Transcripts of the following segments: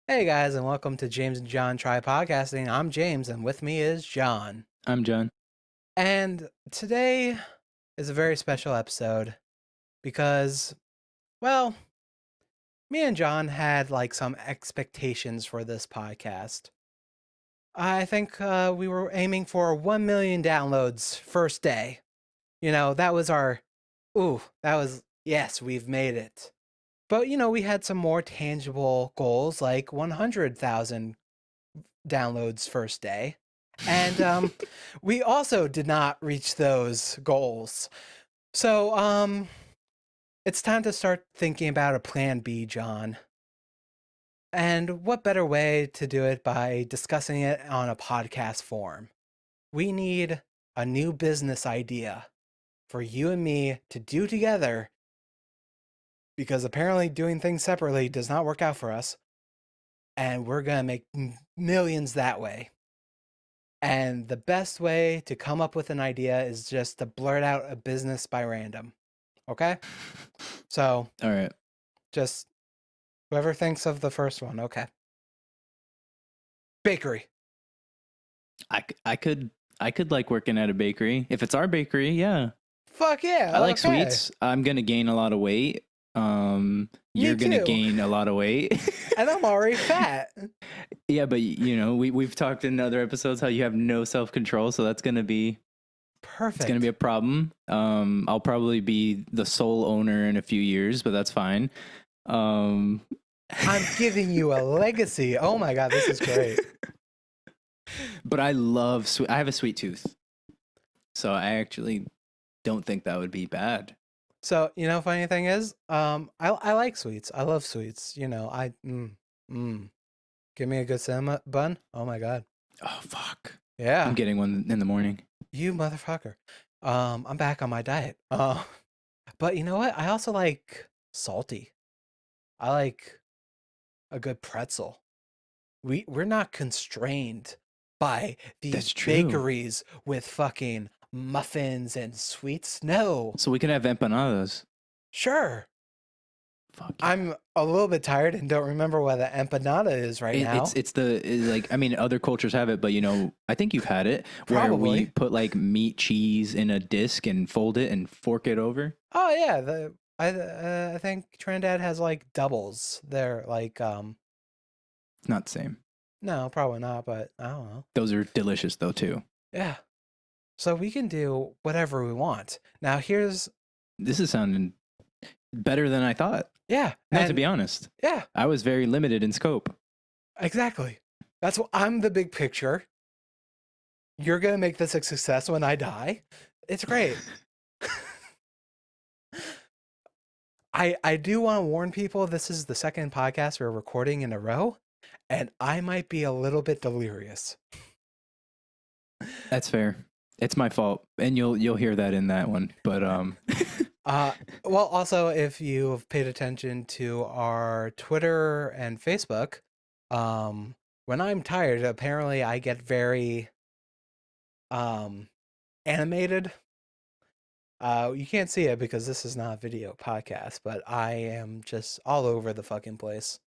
Hey guys, and welcome to James and John Try Podcasting. I'm James, and with me is John. I'm John. And today is a very special episode because, well, me and John had like some expectations for this podcast. I think we were aiming for 1 million downloads first day. That was yes, we've made it. But, we had some more tangible goals like 100,000 downloads first day. And we also did not reach those goals. So it's time to start thinking about a plan B, John. And what better way to do it by discussing it on a podcast form? We need a new business idea for you and me to do together because apparently doing things separately does not work out for us. And we're going to make millions that way. And the best way to come up with an idea is just to blurt out a business by random. Okay? So, All right. just whoever thinks of the first one. Okay. Bakery. I could like working at a bakery. If it's our bakery, yeah. Fuck yeah. I like okay. sweets. I'm gonna gain a lot of weight. You're Me gonna too. gain a lot of weight. And I'm already fat. Yeah, but we've talked in other episodes how you have no self-control, so that's gonna be Perfect. it's gonna be a problem. I'll probably be the sole owner in a few years, but that's fine. I'm giving you a legacy. Oh my god, this is great. But I love sweet. I have a sweet tooth, so I actually don't think that would be bad. So, funny thing is, I like sweets. I love sweets. Give me a good cinnamon bun. Oh my god. Oh fuck! Yeah. I'm getting one in the morning. You motherfucker. I'm back on my diet. But you know what? I also like salty. I like a good pretzel. We're not constrained by these That's true. bakeries with fucking muffins and sweets. No. So we can have empanadas. Sure. Fuck yeah. I'm a little bit tired and don't remember what an empanada is right now. Like, I mean, other cultures have it, but I think you've had it where we Probably. put like meat cheese in a disc and fold it and fork it over. Oh yeah, I think Trinidad has like doubles. They're like It's not the same. no, probably not, but I don't know. Those are delicious though too. Yeah. So we can do whatever we want. Now here's This is sounding better than I thought. yeah. No, to and- be honest, yeah, I was very limited in scope. exactly. That's what I'm the big picture. You're gonna make this a success when I die. It's great. I do want to warn people this is the second podcast we're recording in a row, and I might be a little bit delirious. That's fair. It's my fault, and you'll hear that in that one. But Well, also, if you have paid attention to our Twitter and Facebook, when I'm tired, apparently I get very animated. You can't see it because this is not a video podcast, but I am just all over the fucking place.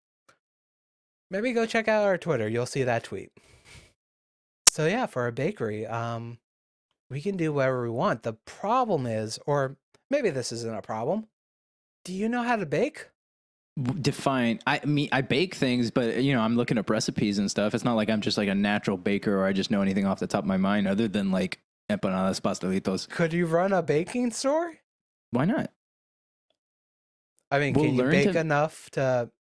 Maybe go check out our Twitter. You'll see that tweet. So yeah, for a bakery, we can do whatever we want. The problem is, or maybe this isn't a problem. Do you know how to bake? define. I mean, I bake things, but I'm looking up recipes and stuff. It's not like I'm just like a natural baker or I just know anything off the top of my mind, other than like empanadas, pastelitos. Could you run a baking store? Why not? I mean, We'll can you learn bake to- enough to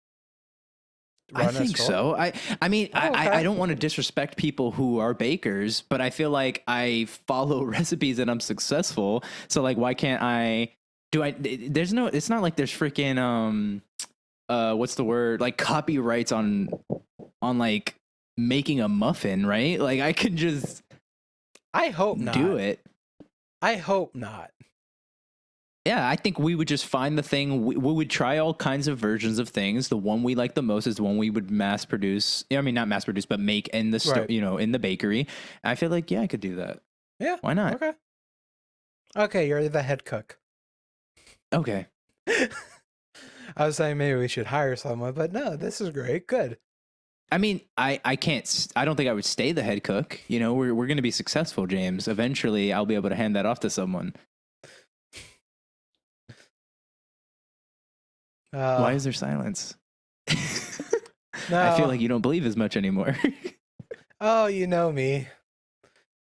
I run a think store? so. I mean, Oh, okay. I don't want to disrespect people who are bakers, but I feel like I follow recipes and I'm successful. So like, why can't I? Do I? There's no. It's not like there's freaking what's the word? Like copyrights on like making a muffin, right? Like I could just I hope not. do it. I hope not. Yeah, I think we would just find the thing. We would try all kinds of versions of things. The one we like the most is the one we would mass produce. I mean, not mass produce, but make in the Right. in the bakery. I feel like I could do that. Yeah. Why not? Okay. Okay, you're the head cook. Okay. I was saying maybe we should hire someone, but no, this is great. Good. I mean, I can't. I don't think I would stay the head cook. You know, we're going to be successful, James. Eventually, I'll be able to hand that off to someone. Why is there silence? I feel No. like you don't believe as much anymore. Oh, you know me.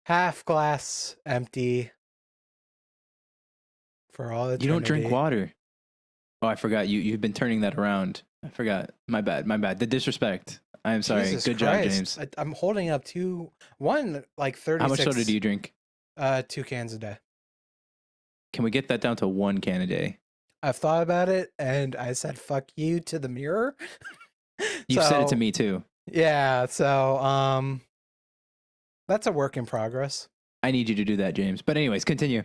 Half glass empty for all eternity. You don't drink water. Oh, I forgot. You've been turning that around. I forgot. My bad. My bad. The disrespect. I am sorry. Jesus Good Christ. job, James. I'm holding up one like 36. How much soda do you drink? 2 cans a day. Can we get that down to 1 can a day? I've thought about it, and I said "fuck you" to the mirror. You've said it to me too. Yeah, so that's a work in progress. I need you to do that, James. But anyways, continue.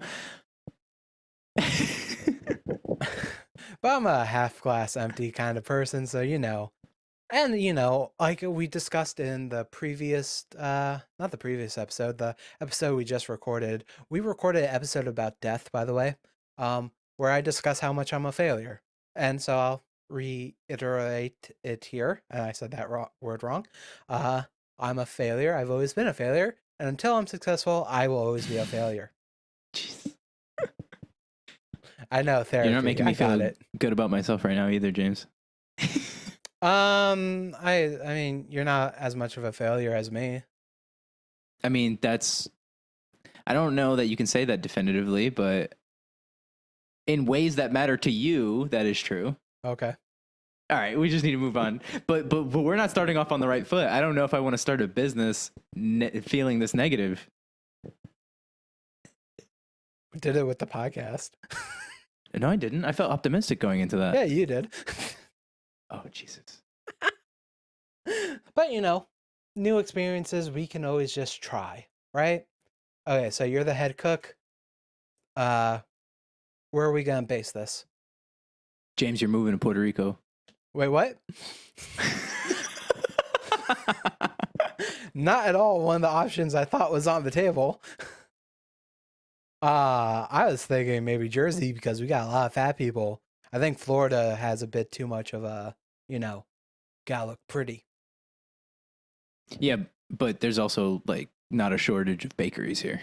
But I'm a half glass empty kind of person, so and like we discussed in the previous not the previous episode, the episode we just recorded. We recorded an episode about death, by the way, where I discuss how much I'm a failure. And so I'll reiterate it here. And I said that word wrong. I'm a failure. I've always been a failure. And until I'm successful, I will always be a failure. Jeez. I know, therapy. You're not making me feel good about myself right now either, James. I mean, you're not as much of a failure as me. I mean, I don't know that you can say that definitively, but in ways that matter to you, that is true. Okay. All right, we just need to move on. But we're not starting off on the right foot. I don't know if I want to start a business feeling this negative. We did it with the podcast. No, I didn't. I felt optimistic going into that. Yeah, you did. Oh, Jesus. But, new experiences, we can always just try, right? Okay, so you're the head cook. Where are we going to base this? James, you're moving to Puerto Rico. Wait, what? Not at all one of the options I thought was on the table. I was thinking maybe Jersey because we got a lot of fat people. I think Florida has a bit too much of a, gotta look pretty. Yeah, but there's also like not a shortage of bakeries here.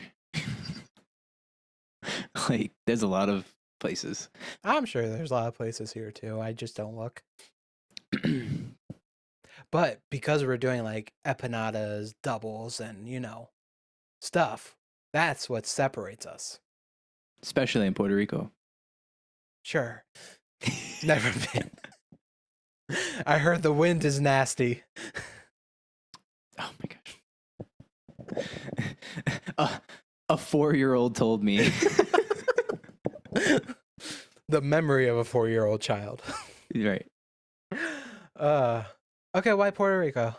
Like there's a lot of places. I'm sure there's a lot of places here too. I just don't look. But because we're doing like empanadas, doubles, and stuff, that's what separates us. Especially in Puerto Rico. Sure. Never been. I heard the wind is nasty. Oh my gosh. A 4-year-old told me. The memory of a 4-year-old child. Right. Okay, why Puerto Rico?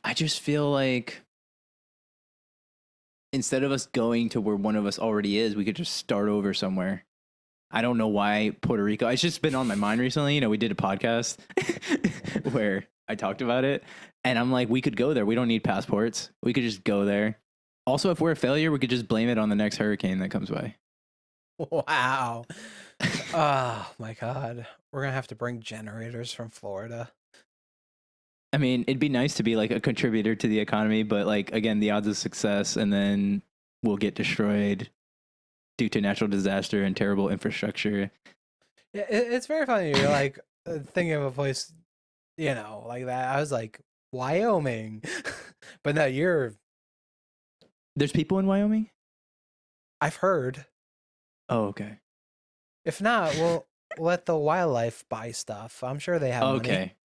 I just feel like instead of us going to where one of us already is, we could just start over somewhere. I don't know why Puerto Rico. It's just been on my mind recently. We did a podcast where I talked about it. And I'm like, we could go there. We don't need passports. We could just go there. Also, if we're a failure, we could just blame it on the next hurricane that comes by. Wow. Oh, my God. We're going to have to bring generators from Florida. I mean, it'd be nice to be like a contributor to the economy, but like, again, the odds of success and then we'll get destroyed due to natural disaster and terrible infrastructure. Yeah, it's very funny. You're like thinking of a place, like that. I was like, Wyoming. But no, There's people in Wyoming? I've heard. Oh, okay. If not, we'll let the wildlife buy stuff. I'm sure they have money. Okay.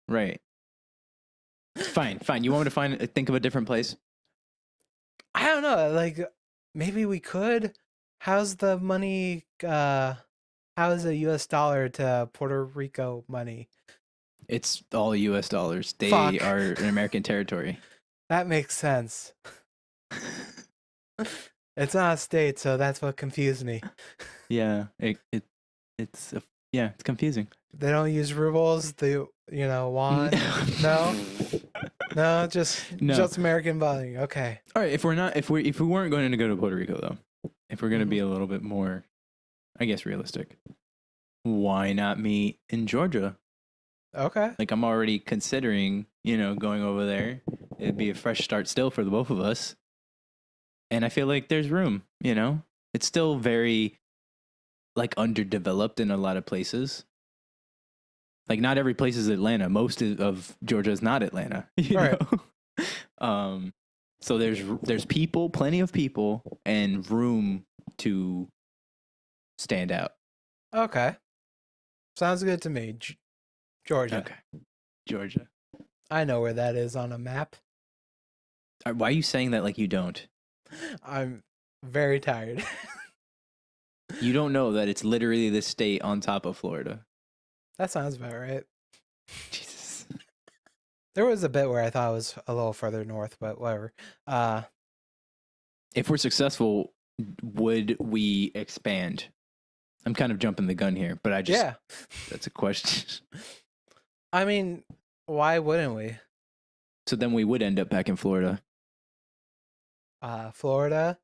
Right. Fine. You want me to think of a different place? I don't know. Like, maybe we could. How's the money? How is a U.S. dollar to Puerto Rico money? It's all U.S. dollars. They Fuck. are an American territory. That makes sense. It's not a state, so that's what confused me. Yeah, it's confusing. They don't use rubles. They won. No, just American money. Okay. All right. If we weren't going to go to Puerto Rico though, if we're going to be a little bit more, I guess, realistic, why not meet in Georgia? Okay. Like I'm already considering going over there. It'd be a fresh start still for the both of us. And I feel like there's room, It's still very like underdeveloped in a lot of places. Like not every place is Atlanta. Most of Georgia is not Atlanta, Right. So there's people, plenty of people, and room to stand out. Okay. Sounds good to me. Georgia. Okay, Georgia. I know where that is on a map. Why are you saying that like you don't? I'm very tired. You don't know that it's literally the state on top of Florida. That sounds about right. Jesus. There was a bit where I thought it was a little further north, but whatever. If we're successful, would we expand? I'm kind of jumping the gun here, but that's a question. I mean, why wouldn't we? So then we would end up back in Florida. Florida,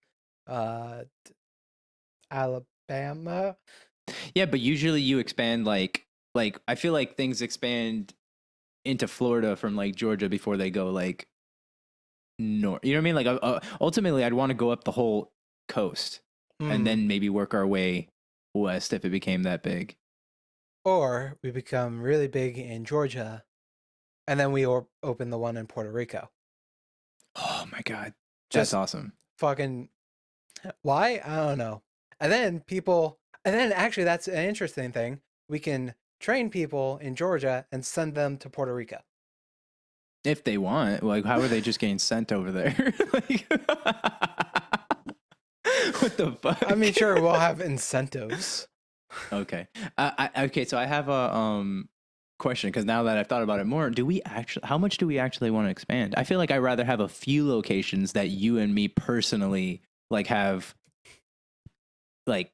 Alabama. Yeah, but usually you expand like I feel like things expand into Florida from like Georgia before they go like north. You know what I mean? Like ultimately, I'd want to go up the whole coast and then maybe work our way west if it became that big. Or we become really big in Georgia, and then we open the one in Puerto Rico. Oh my god, that's awesome! Fucking why? I don't know. And then actually, that's an interesting thing. We can train people in Georgia and send them to Puerto Rico. If they want, like, how are they just getting sent over there? Like, what the fuck? I mean, sure, we'll have incentives. Okay. Okay. So I have a question because now that I've thought about it more, how much do we actually want to expand? I feel like I'd rather have a few locations that you and me personally like have like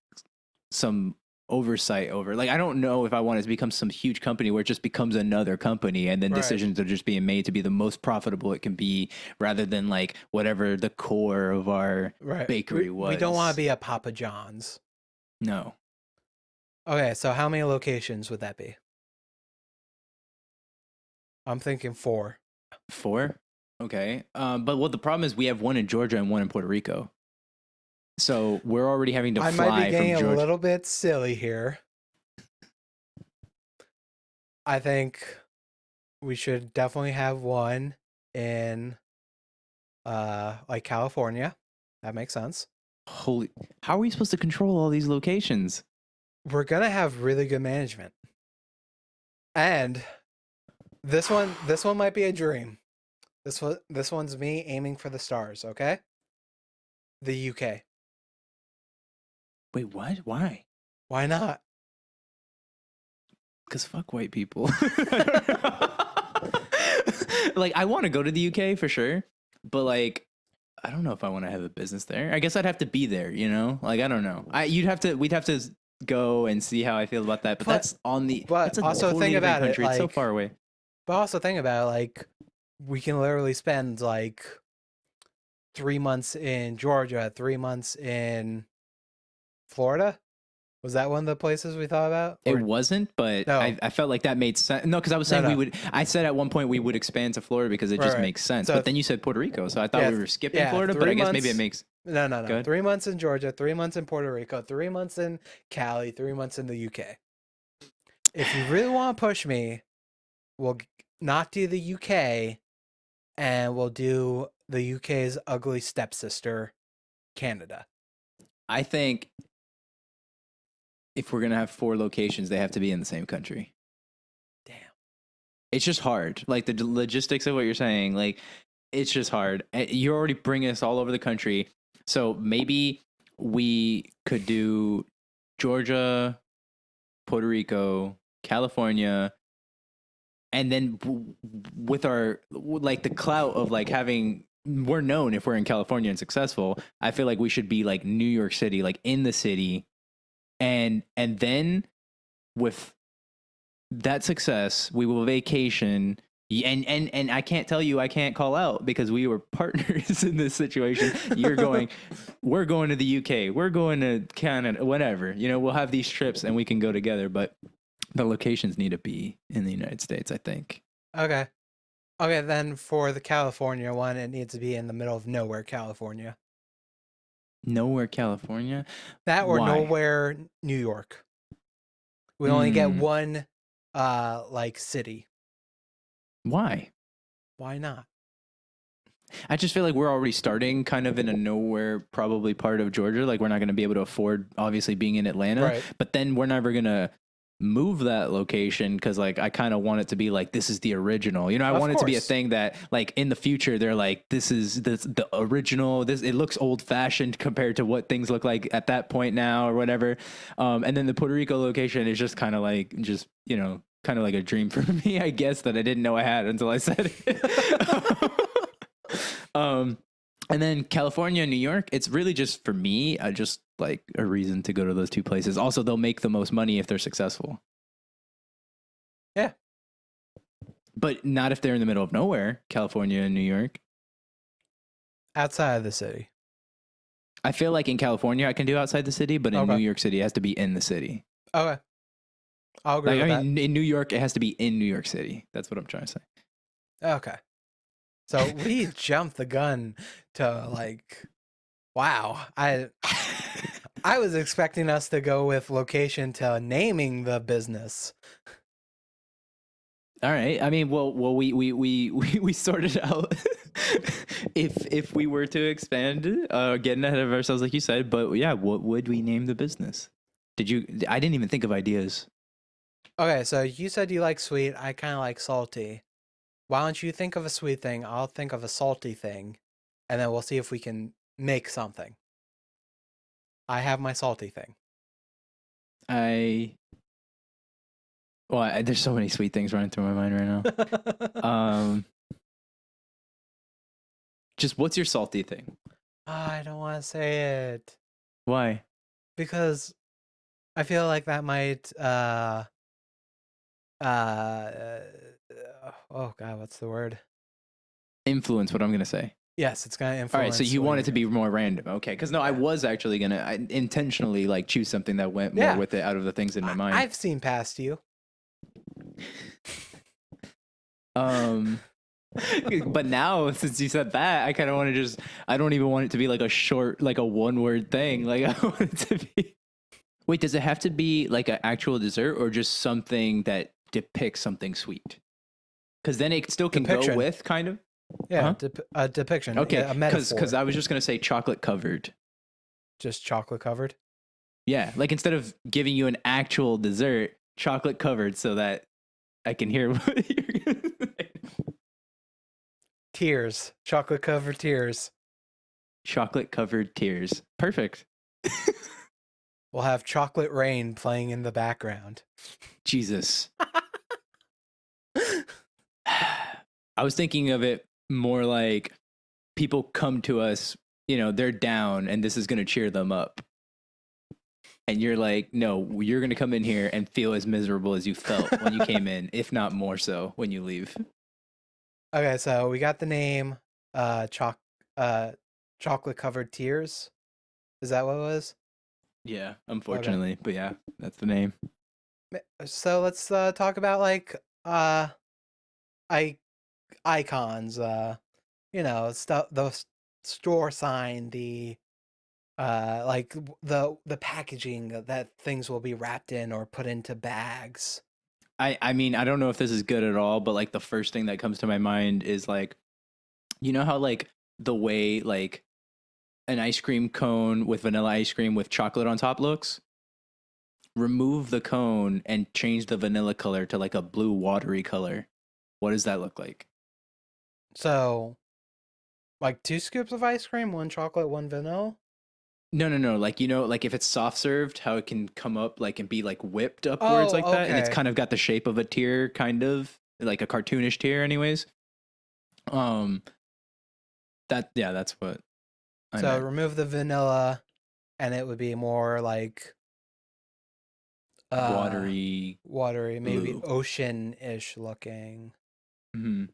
some oversight over. Like I don't know if I want it to become some huge company where it just becomes another company and then decisions are just being made to be the most profitable it can be rather than like whatever the core of our bakery was. We don't want to be a Papa John's. No. Okay, so how many locations would that be? I'm thinking 4. 4? Okay. But the problem is we have one in Georgia and one in Puerto Rico. So we're already having to fly from Georgia. I might be getting a little bit silly here. I think we should definitely have one in like California. That makes sense. How are we supposed to control all these locations? We're gonna have really good management. And this one might be a dream. This one's me aiming for the stars, okay? The UK. Wait, what? Why? Why not? Because fuck white people. Like, I want to go to the UK for sure, but like, I don't know if I want to have a business there. I guess I'd have to be there, Like, I don't know. We'd have to go and see how I feel about that. But that's on the. But also think about it. Like, it's so far away. But also think about it, like, we can literally spend like 3 months in Georgia, 3 months in Florida. Was that one of the places we thought about? It wasn't, but no. I felt like that made sense. No, because I was saying we would. I said at one point we would expand to Florida because it just makes sense. So, but then you said Puerto Rico, so I thought we were skipping Florida. But I guess maybe it makes. No. 3 months in Georgia, 3 months in Puerto Rico, 3 months in Cali, 3 months in the UK. If you really want to push me, we'll not do the UK, and we'll do the UK's ugly stepsister, Canada. I think if we're gonna have 4 locations, they have to be in the same country. Damn. It's just hard. Like the logistics of what you're saying, like it's just hard. You're already bringing us all over the country. So maybe we could do Georgia, Puerto Rico, California, and then with our like the clout of like having, we're known if we're in California and successful. I feel like we should be like New York City, like in the city. And then with that success, we will vacation. And I can't tell you I can't call out because we were partners in this situation. We're going to the UK, we're going to Canada, whatever. We'll have these trips and we can go together, but the locations need to be in the United States, I think. Okay. Okay, then for the California one, it needs to be in the middle of nowhere, California. Nowhere, California. That or Why? nowhere, New York. We only get Hmm. one, like city. Why? Why not? I just feel like we're already starting kind of in a nowhere, probably part of Georgia. Like we're not going to be able to afford, obviously, being in Atlanta. Right. But then we're never going to move that location because, like, I kind of want it to be like this is the original. You know, I Of want it to be a course. thing that, like, in the future, they're like, this is the original. This it looks old fashioned compared to what things look like at that point now or whatever. And then the Puerto Rico location is just kind of like just kind of like a dream for me, I guess, that I didn't know I had until I said it. um, and then California, New York, it's really just for me, just like a reason to go to those two places. Also, they'll make the most money if they're successful, Yeah. but not if they're in the middle of nowhere, California and New York. Outside of the city. I feel like in California, I can do outside the city, but in New Okay. York City, it has to be in the city. Okay. I'll agree Like, I with that. mean, in New York, it has to be in New York City. That's what I'm trying to say. Okay. So we jumped the gun to like, wow. I was expecting us to go with location to naming the business. All right. I mean, we sorted out if we were to expand, getting ahead of ourselves, like you said. But yeah, what would we name the business? Did you? I didn't even think of ideas. Okay, so you said you like sweet. I kind of like salty. Why don't you think of a sweet thing? I'll think of a salty thing, and then we'll see if we can make something. I have my salty thing. I there's so many sweet things running through my mind right now. Just what's your salty thing? I don't want to say it Why? because I feel like that might uh oh god, what's the word? Influence what I'm gonna say. Yes, it's gonna All right, so influence you what want it you're to gonna be say. more random, okay? Because no, I Yeah. was actually gonna intentionally like choose something that went more Yeah. with it out of the things in my mind. I've seen past you. Um, but now since you said that, I kind of want to just I don't even want it to be like a short, like a one word thing. Like I want it to be. Wait, does it have to be like an actual dessert or just something that depicts something sweet? Because then it still can go Depiction. with kind of. Yeah, Huh? a depiction, Okay, yeah, a because metaphor. I was just gonna say chocolate covered. Just chocolate covered. Yeah, like instead of giving you an actual dessert, chocolate covered, so that I can hear what you're gonna say. Tears. Chocolate covered tears. Chocolate covered tears. Perfect. We'll have chocolate rain playing in the background. Jesus. I was thinking of it more like people come to us, they're down and this is going to cheer them up. And you're like, no, you're going to come in here and feel as miserable as you felt when you came in, if not more so when you leave. Okay, so we got the name uh choc uh chocolate covered tears. Is that what it was? Yeah, Okay. unfortunately. But yeah, that's the name. So let's talk about like I icons, stuff, the store sign, the like the packaging that things will be wrapped in or put into bags. I mean, I don't know if this is good at all, but like the first thing that comes to my mind is like, you know how like the way like an ice cream cone with vanilla ice cream with chocolate on top looks? Remove the cone and change the vanilla color to like a blue watery color. What does that look like? So like two scoops of ice cream, one chocolate, one vanilla. No, no, no. Like, like if it's soft served, how it can come up like and be like whipped upwards like Oh, that. And it's okay. kind of got the shape of a tear, kind of like a cartoonish tear, anyways. Um, yeah, that's what I So meant. remove the vanilla and it would be more like uh Watery watery, maybe blue. ocean-ish looking. Hmm.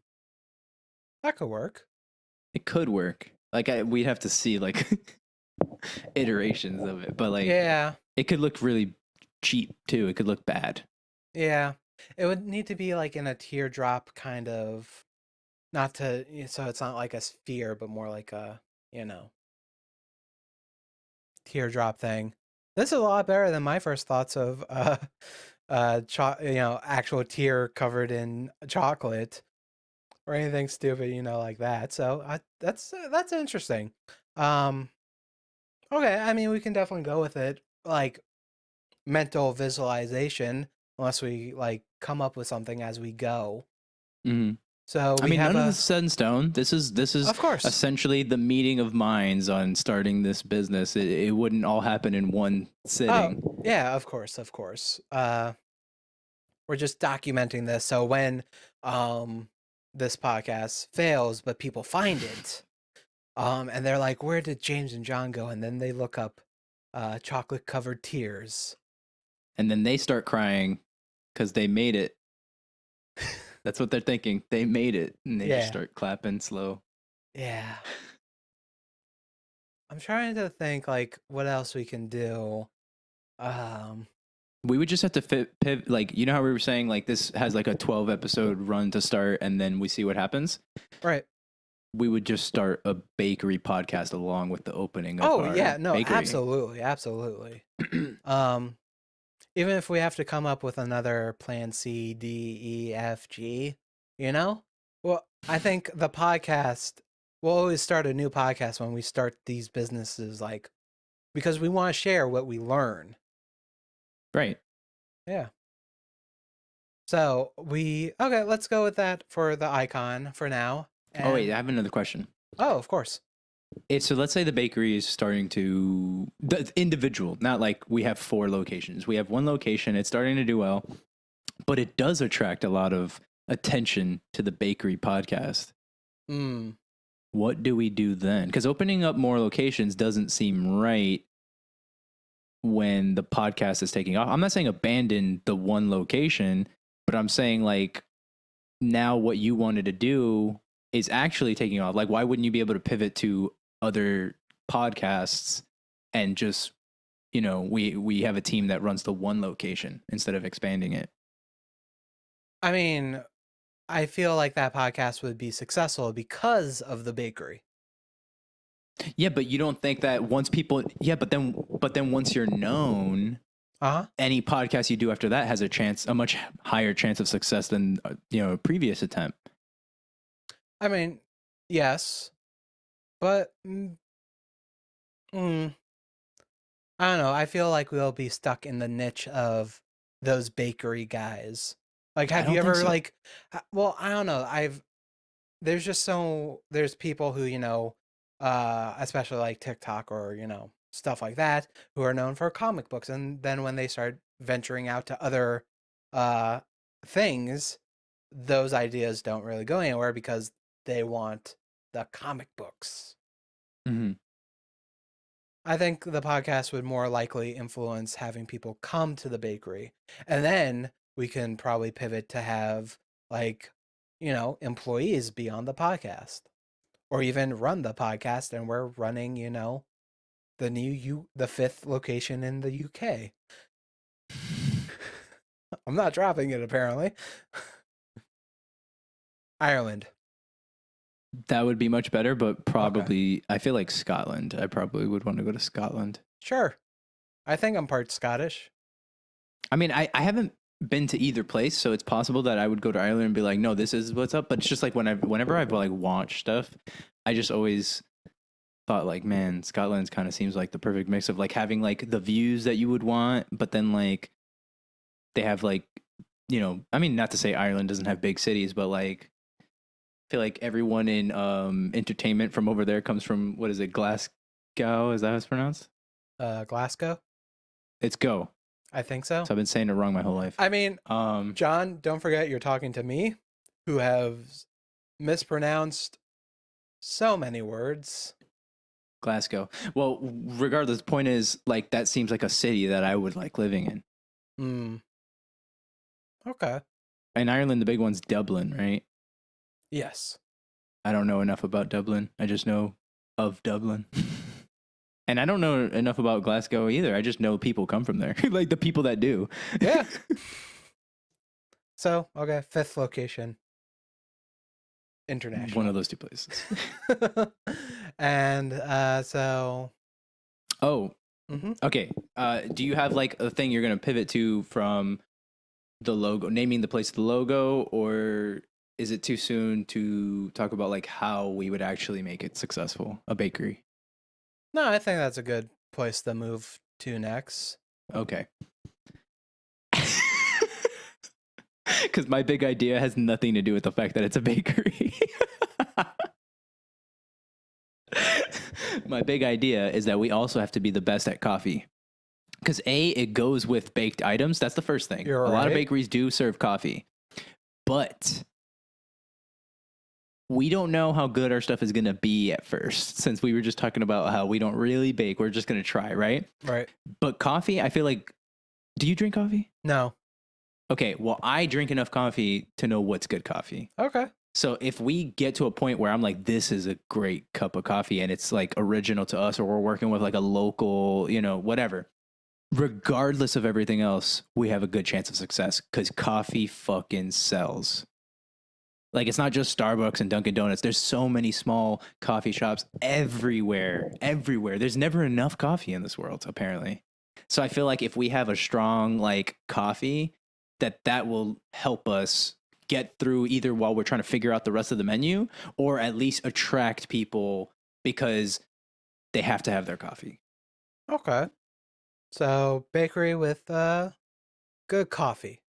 That could work. It could work. Like, we'd have to see like iterations of it, but like Yeah. it could look really cheap too. It could look bad. Yeah. It would need to be like in a teardrop kind of not to, so it's not like a sphere, but more like a, you know, teardrop thing. This is a lot better than my first thoughts of actual tear covered in chocolate or anything stupid, like that. So that's interesting. Um, okay, I mean we can definitely go with it, like mental visualization, unless we like come up with something as we go. Hmm. So I we mean, have none of this a, is set in stone. This is of course. essentially the meeting of minds on starting this business. It wouldn't all happen in one Oh, sitting. yeah, of course, of course. We're just documenting this so when um this podcast fails, but people find it, and they're like, "Where did James and John go?" And then they look up chocolate covered tears. And then they start crying because they made it. That's what they're thinking. They made it, and they just Yeah. start clapping slow. Yeah. I'm trying to think like what else we can do. Um We would just have to pivot, like you know how we were saying, like this has like a 12 episode run to start, and then we see what happens. right. We would just start a bakery podcast along with the opening of Oh, our yeah, no, bakery. absolutely, absolutely. Um Even if we have to come up with another plan C, D, E, F, G, you know? Well, I think the podcast, we'll always start a new podcast when we start these businesses, like, because we want to share what we learn. Right. Yeah. So okay, let's go with that for the icon for now. Oh wait, And, I have another question. oh, of course. So let's say the bakery is starting to the individual, not like we have 4 locations. We have one location, it's starting to do well, but it does attract a lot of attention to the bakery podcast. Mm. What do we do then? Because opening up more locations doesn't seem right when the podcast is taking off. I'm not saying abandon the one location, but I'm saying like now what you wanted to do is actually taking off. Like, why wouldn't you be able to pivot to other podcasts and just, we have a team that runs the one location instead of expanding it? I mean, I feel like that podcast would be successful because of the bakery. Yeah, but you don't think that once people, yeah, but then once you're known, Uh huh. any podcast you do after that has a much higher chance of success than a previous attempt. I mean, yes, but mm, I don't know. I feel like we'll be stuck in the niche of those bakery guys. Like, I have you don't think ever so. like? Well, I don't know. There's people who especially like TikTok or stuff like that, who are known for comic books, and then when they start venturing out to other uh things, those ideas don't really go anywhere because they want the comic books. Mm-hmm. I think the podcast would more likely influence having people come to the bakery. And then we can probably pivot to have like, employees be on the podcast or even run the podcast, and we're running, the fifth location in the UK. I'm not dropping it apparently. Ireland. That would be much better, but Okay. probably I feel like Scotland. I probably would want to go to Scotland. Sure. I think I'm part Scottish. I mean, I haven't been to either place, so it's possible that I would go to Ireland and be like, no, this is what's up. But it's just like whenever I've like watched stuff, I just always thought like, man, Scotland kind of seems like the perfect mix of like having like the views that you would want, but then like they have like, I mean, not to say Ireland doesn't have big cities, but like I feel like everyone in entertainment from over there comes from, what is it, Glasgow? Is that how it's pronounced? Glasgow. It's Go. I think so. So I've been saying it wrong my whole life. I mean, Um, John, don't forget you're talking to me, who have mispronounced so many words. Glasgow. Well, regardless, the point is like that seems like a city that I would like living in. Hmm. Okay. In Ireland, the big one's Dublin, right? Yes. I don't know enough about Dublin. I just know of Dublin. And I don't know enough about Glasgow either. I just know people come from there, like the people that do. Yeah. So, okay, fifth location. international. One of those two places. And so. Oh, Mm-hmm. okay. Do you have like a thing you're gonna pivot to from the logo, naming the place the logo, or is it too soon to talk about like how we would actually make it successful? A bakery. No, I think that's a good place to move to next. Okay. Because my big idea has nothing to do with the fact that it's a bakery. My big idea is that we also have to be the best at coffee. Because it goes with baked items. That's the first thing. You're A lot of right. bakeries do serve coffee, but we don't know how good our stuff is going to be at first, since we were just talking about how we don't really bake. We're just going to try, right? Right. But coffee, I feel like, do you drink coffee? No. Okay, well, I drink enough coffee to know what's good coffee. Okay. So if we get to a point where I'm like, this is a great cup of coffee and it's like original to us, or we're working with like a local, whatever, regardless of everything else, we have a good chance of success because coffee fucking sells. Like, it's not just Starbucks and Dunkin' Donuts. There's so many small coffee shops everywhere. There's never enough coffee in this world, apparently. So I feel like if we have a strong like coffee, that will help us get through either while we're trying to figure out the rest of the menu, or at least attract people because they have to have their coffee. Okay. So bakery with good coffee.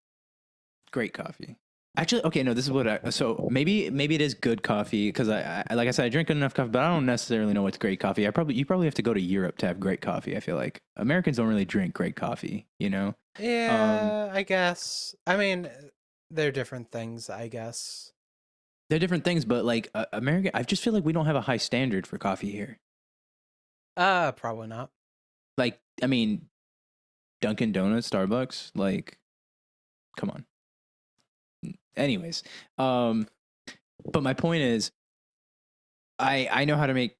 Great coffee. Actually, okay, no, this is what so maybe it is good coffee because I like I said, I drink enough coffee, but I don't necessarily know what's great coffee. You probably have to go to Europe to have great coffee. I feel like Americans don't really drink great coffee, Yeah, I guess. I mean, they're different things, I guess. They're different things, but like America, I just feel like we don't have a high standard for coffee here. Probably not. Like, I mean, Dunkin' Donuts, Starbucks, like, come on. Anyways, but my point is, I know how to make,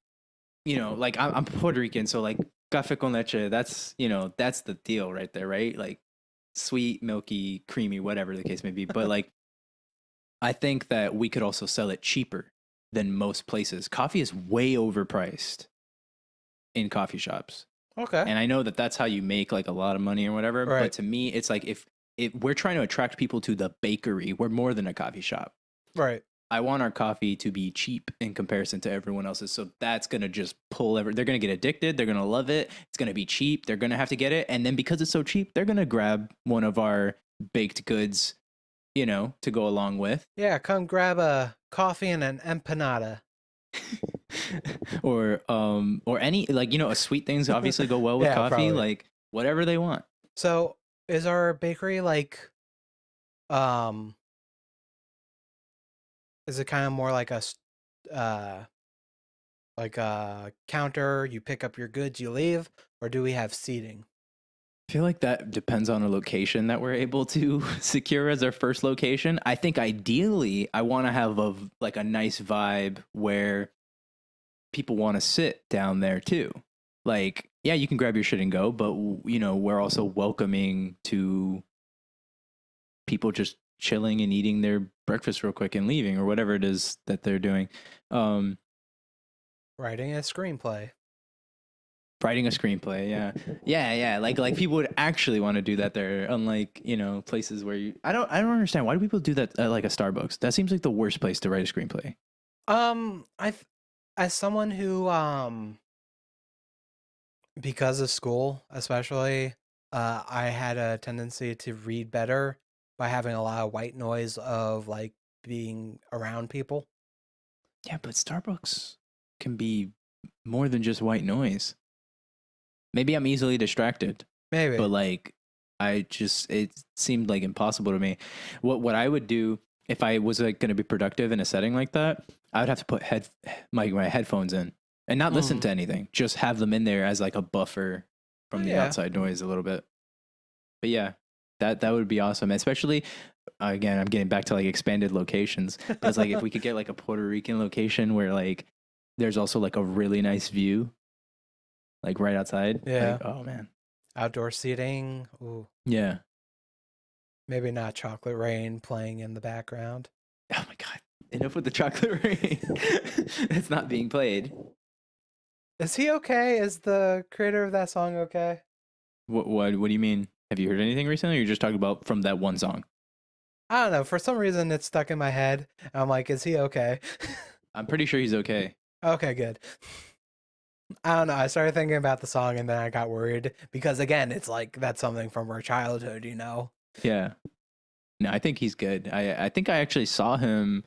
like I'm Puerto Rican, so like café con leche, that's the deal right there, right? Like sweet, milky, creamy, whatever the case may be. But like, I think that we could also sell it cheaper than most places. Coffee is way overpriced in coffee shops. Okay. And I know that that's how you make like a lot of money or whatever. Right. But to me, it's like if we're trying to attract people to the bakery, we're more than a coffee shop. Right. I want our coffee to be cheap in comparison to everyone else's. So that's going to just they're going to get addicted. They're going to love it. It's going to be cheap. They're going to have to get it. And then because it's so cheap, they're going to grab one of our baked goods, to go along with. Yeah, come grab a coffee and an empanada. or any like sweet things obviously go well with Yeah, coffee, probably. like whatever they want. So is our bakery like is it kind of more like a counter, you pick up your goods, you leave, or do we have seating? I feel like that depends on a location that we're able to secure as our first location. I think ideally I want to have a nice vibe where people want to sit down there too. Like, yeah, you can grab your shit and go, but we're also welcoming to people just chilling and eating their breakfast real quick and leaving, or whatever it is that they're doing. Writing a screenplay. Writing a screenplay, yeah. Like people would actually want to do that there, unlike places where I don't understand, why do people do that at like a Starbucks? That seems like the worst place to write a screenplay. I've as someone who because of school especially, I had a tendency to read better by having a lot of white noise of like being around people. Yeah, but Starbucks can be more than just white noise. Maybe I'm easily distracted, Maybe. but like it seemed like impossible to me. What I would do if I was like going to be productive in a setting like that, I would have to put my headphones in and not listen to anything. Just have them in there as like a buffer from the outside noise a little bit. But yeah, that would be awesome. Especially, again, I'm getting back to like expanded locations. But it's like if we could get like a Puerto Rican location where like there's also like a really nice view, like right outside. Yeah. Like, oh man. Outdoor seating. Ooh. Yeah. Maybe not Chocolate Rain playing in the background. Oh my god. Enough with the chocolate rain. It's not being played. Is he okay? Is the creator of that song okay? What do you mean? Have you heard anything recently, or you're just talking about from that one song? I don't know. For some reason, it's stuck in my head. I'm like, is he okay? I'm pretty sure he's okay. Okay, good. I don't know. I started thinking about the song and then I got worried because again, it's like that's something from our childhood, you know? Yeah. No, I think he's good. I think I actually saw him.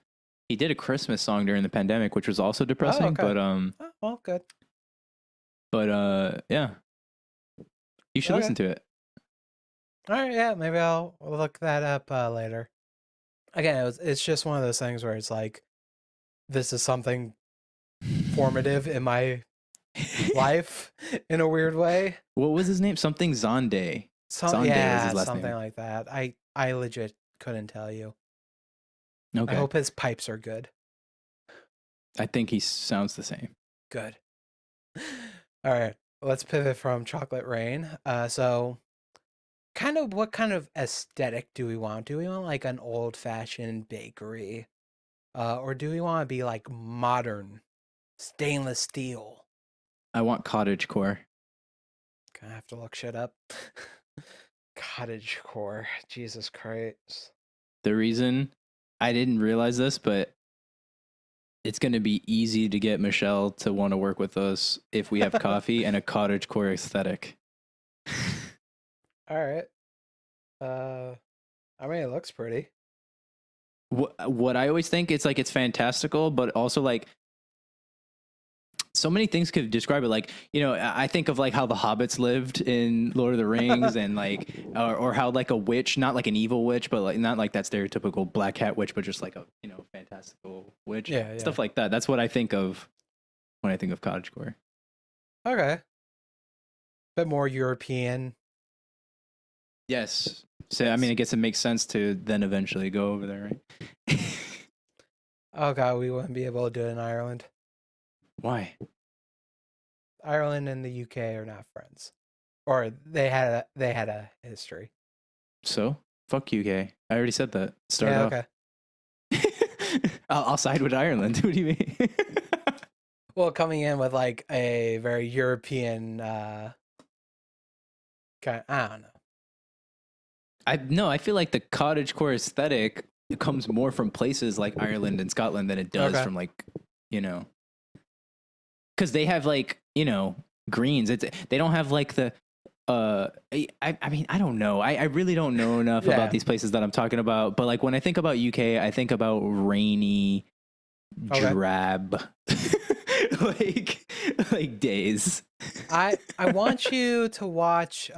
He did a Christmas song during the pandemic, which was also Oh, depressing. okay. Oh, well, good. Yeah, you should Okay. listen to it. All right. Yeah. Maybe I'll look that up later. Again, it's just one of those things where it's like, this is something formative in my life in a weird way. What was his name? Something Zonde. Zonde was his last Something name. like that. I legit couldn't tell you. I Okay. hope his pipes are good. I think he sounds the same. Good. All right. Let's pivot from Chocolate Rain. So kind of what kind of aesthetic do we want? Do we want like an old-fashioned bakery? Or do we want to be like modern, stainless steel? I want cottage core. Gonna have to look shit up. Cottage core. Jesus Christ. The reason I didn't realize this, but it's going to be easy to get Michelle to want to work with us if we have coffee and a cottage core aesthetic. All right. I mean, it looks pretty. What I always think, it's like it's fantastical, but also like so many things could describe it. Like, you know, I think of like how the hobbits lived in Lord of the Rings, and like or how like a witch, not like an evil witch, but like not like that stereotypical black hat witch, but just like a, you know, fantastical witch, Yeah, stuff yeah. like that. That's what I think of when I think of cottagecore. Okay. Bit more European. Yes. So I Yes. mean, I guess it makes sense to then eventually go over there, right? Oh god, we wouldn't be able to do it in Ireland. Why? Ireland and the UK are not friends. Or they had a history. So fuck UK. I already said that. Start Yeah, off. okay. I'll side with Ireland. What do you mean? Well, coming in with like a very European kind, I don't know. I feel like the cottagecore aesthetic comes more from places like Ireland and Scotland than it does Okay. from like, you know, because they have like, you know, greens. They don't have like the I mean, I don't know. I really don't know enough Yeah. about these places that I'm talking about. But like when I think about UK, I think about rainy, Okay. drab, like days. I want you to watch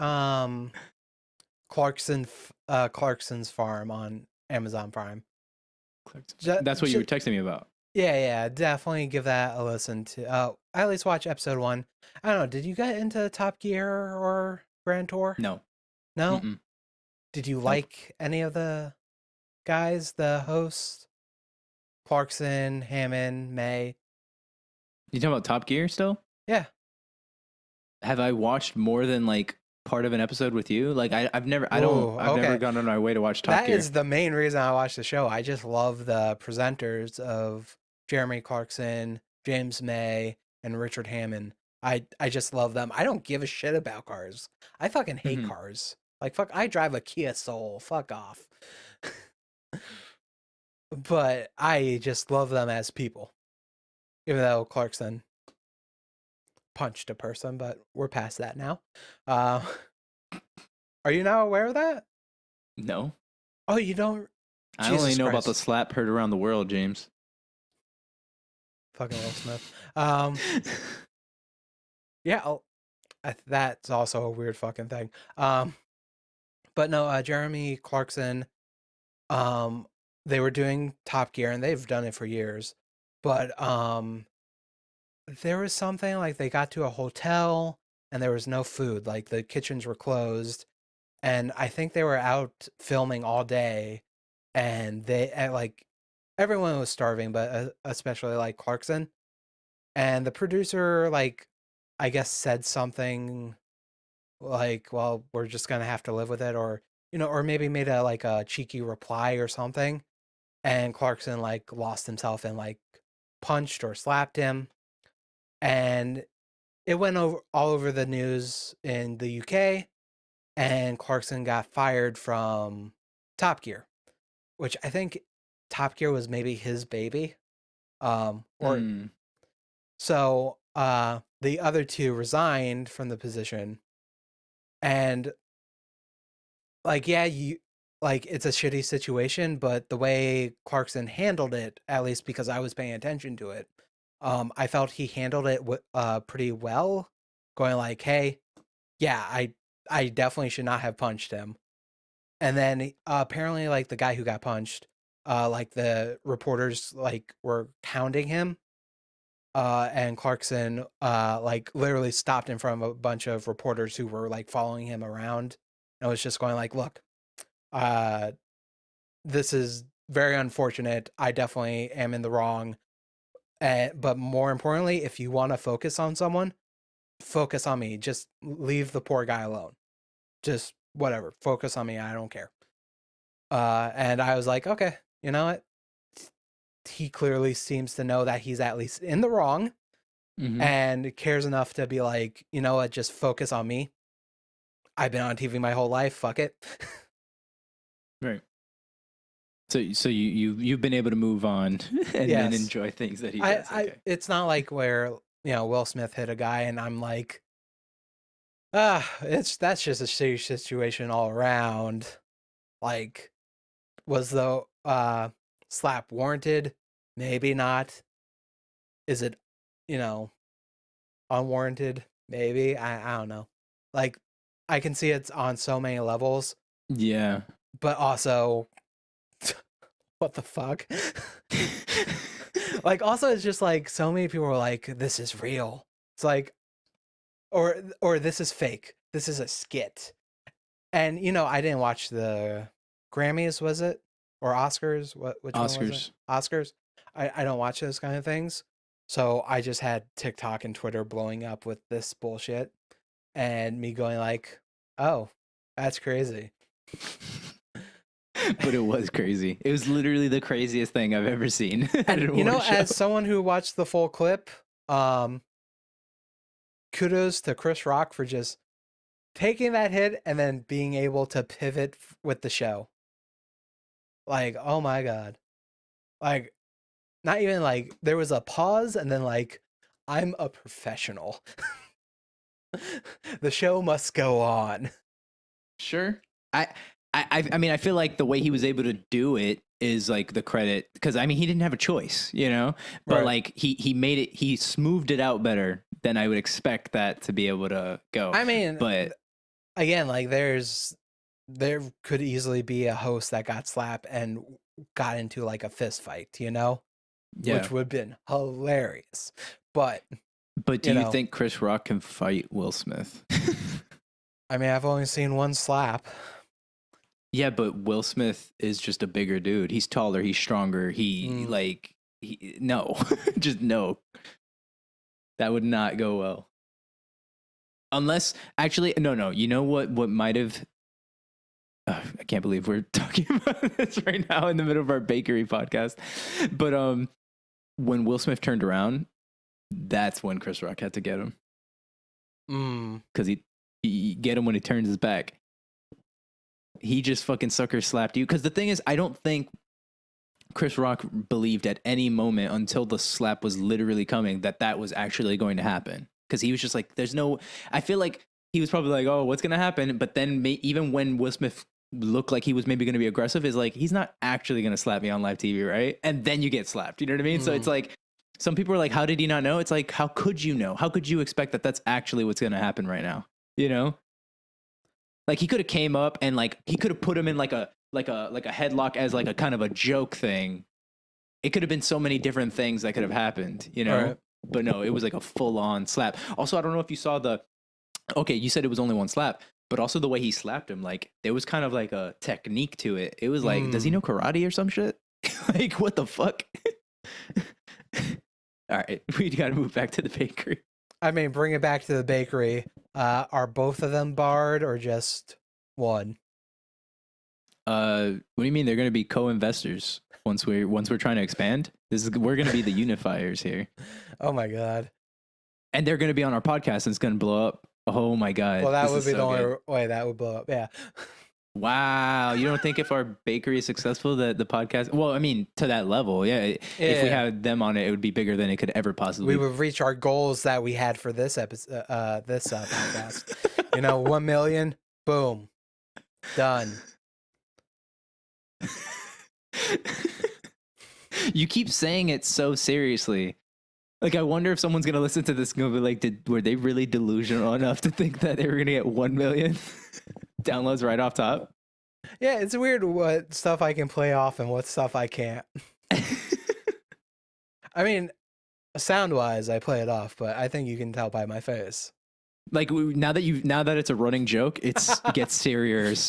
Clarkson's Farm on Amazon Prime. That's what you were texting me about. Yeah, definitely give that a listen to. At least watch episode 1. I don't know, did you get into Top Gear or Grand Tour? No. No? Mm-mm. Did you Nope. like any of the guys, the hosts? Clarkson, Hammond, May? You talking about Top Gear still? Yeah. Have I watched more than like part of an episode with you? Like I've never Ooh, I've never okay. gone on my way to watch Top That Gear. is the main reason I watch the show. I just love the presenters of Jeremy Clarkson, James May, and Richard Hammond. I just love them. I don't give a shit about cars. I fucking hate Mhm. cars. Like fuck, I drive a Kia Soul. Fuck off. But I just love them as people. Even though Clarkson punched a person, but we're past that now. Uh, are you now aware of that? No. Oh, you don't? I only Jesus know about the Christ. slap heard around the world, James. Fucking Will Smith. Yeah, that's also a weird fucking thing. But no, Jeremy Clarkson, um, they were doing Top Gear and they've done it for years. But there was something like they got to a hotel and there was no food, like the kitchens were closed, and I think they were out filming all day, and like everyone was starving, but especially like Clarkson. And the producer, like, I guess said something like, "Well, we're just gonna have to live with it," or or maybe made a like a cheeky reply or something. and Clarkson like lost himself and like punched or slapped him, and it went over all over the news in the UK, and Clarkson got fired from Top Gear, which I think Top Gear was maybe his baby. Or Mm. so the other two resigned from the position, and like yeah, you like it's a shitty situation, but the way Clarkson handled it, at least because I was paying attention to it, I felt he handled it pretty well, going like, "Hey, yeah, I definitely should not have punched him." And then apparently like the guy who got punched, like the reporters like were hounding him, and Clarkson like literally stopped in front of a bunch of reporters who were like following him around, and was just going like, "Look, uh this is very unfortunate. I definitely am in the wrong. But more importantly, if you want to focus on someone, focus on me. Just leave the poor guy alone. Just whatever. Focus on me. I don't care." And I was like, okay, you know what? He clearly seems to know that he's at least in the wrong Mm-hmm. and cares enough to be like, you know what? Just focus on me. I've been on TV my whole life. Fuck it. Right. So you've been able to move on and Yes. enjoy things that he I, does. I, Okay. it's not like where, Will Smith hit a guy and I'm like, that's just a serious situation all around. Like, was the slap warranted? Maybe not. Is it, you know, unwarranted? Maybe. I don't know. Like, I can see it's on so many levels, Yeah. but also, what the fuck? Like, also, it's just like so many people are like, "This is real." It's like, or this is fake. This is a skit. And I didn't watch the Grammys, was it? Or Oscars? Which one was it? Oscars. Oscars. I don't watch those kind of things. So I just had TikTok and Twitter blowing up with this bullshit and me going like, "Oh, that's crazy." But it was crazy. It was literally the craziest thing I've ever seen at an And award show. as someone who watched the full clip, um kudos to Chris Rock for just taking that hit and then being able to pivot with the show. Like, oh my god. Like, not even like there was a pause and then like, I'm a professional. The show must go on. Sure. I mean, I feel like the way he was able to do it is like the credit, because I mean he didn't have a choice, but Right. like he made it, he smoothed it out better than I would expect that to be able to go. I mean, But again, like there could easily be a host that got slapped and got into like a fist fight, yeah. which would have been hilarious. But, But do you you know, think Chris Rock can fight Will Smith? I mean, I've only seen one slap. Yeah, but Will Smith is just a bigger dude. He's taller, he's stronger. Mm. No. Just no. That would not go well. Unless actually no. You know what might have I can't believe we're talking about this right now in the middle of our bakery podcast. But when Will Smith turned around, that's when Chris Rock had to get him. Cuz he get him when he turns his back. He just fucking sucker slapped you. Because the thing is, I don't think Chris Rock believed at any moment until the slap was literally coming that was actually going to happen. Because he was just like, there's no. I feel like he was probably like, oh, what's going to happen? But then even when Will Smith looked like he was maybe going to be aggressive, is like, he's not actually going to slap me on live TV, right? And then you get slapped. You know what I mean? So it's like, some people are like, how did he not know? It's like, how could you know? How could you expect that that's actually what's going to happen right now? Like he could have came up and like he could have put him in like a headlock as like a kind of a joke thing. It could have been so many different things that could have happened, Right. But no, it was like a full on slap. Also, I don't know if you saw okay, you said it was only one slap, but also the way he slapped him, like there was kind of like a technique to it. It was like, does he know karate or some shit? Like what the fuck? All right, we got to move back to the bakery. I mean, bring it back to the bakery. Are both of them barred or just one? What do you mean they're going to be co-investors once we're trying to expand? We're going to be the unifiers here, Oh my god. and they're going to be on our podcast, and it's going to blow up. Oh my Well, god, that this would is be the so good. only way that would blow up. Yeah. Wow, you don't think if our bakery is successful that the podcast? Well, I mean, to that level, yeah. If we Yeah. had them on it, it would be bigger than it could ever possibly. We would reach our goals that we had for this episode, this podcast. 1 million, boom, done. You keep saying it so seriously. Like, I wonder if someone's gonna listen to this and be like, were they really delusional enough to think that they were gonna get 1 million downloads right off top? Yeah, it's weird what stuff I can play off and what stuff I can't. I mean, sound wise, I play it off, but I think you can tell by my face. Like, now that it's a running joke, it gets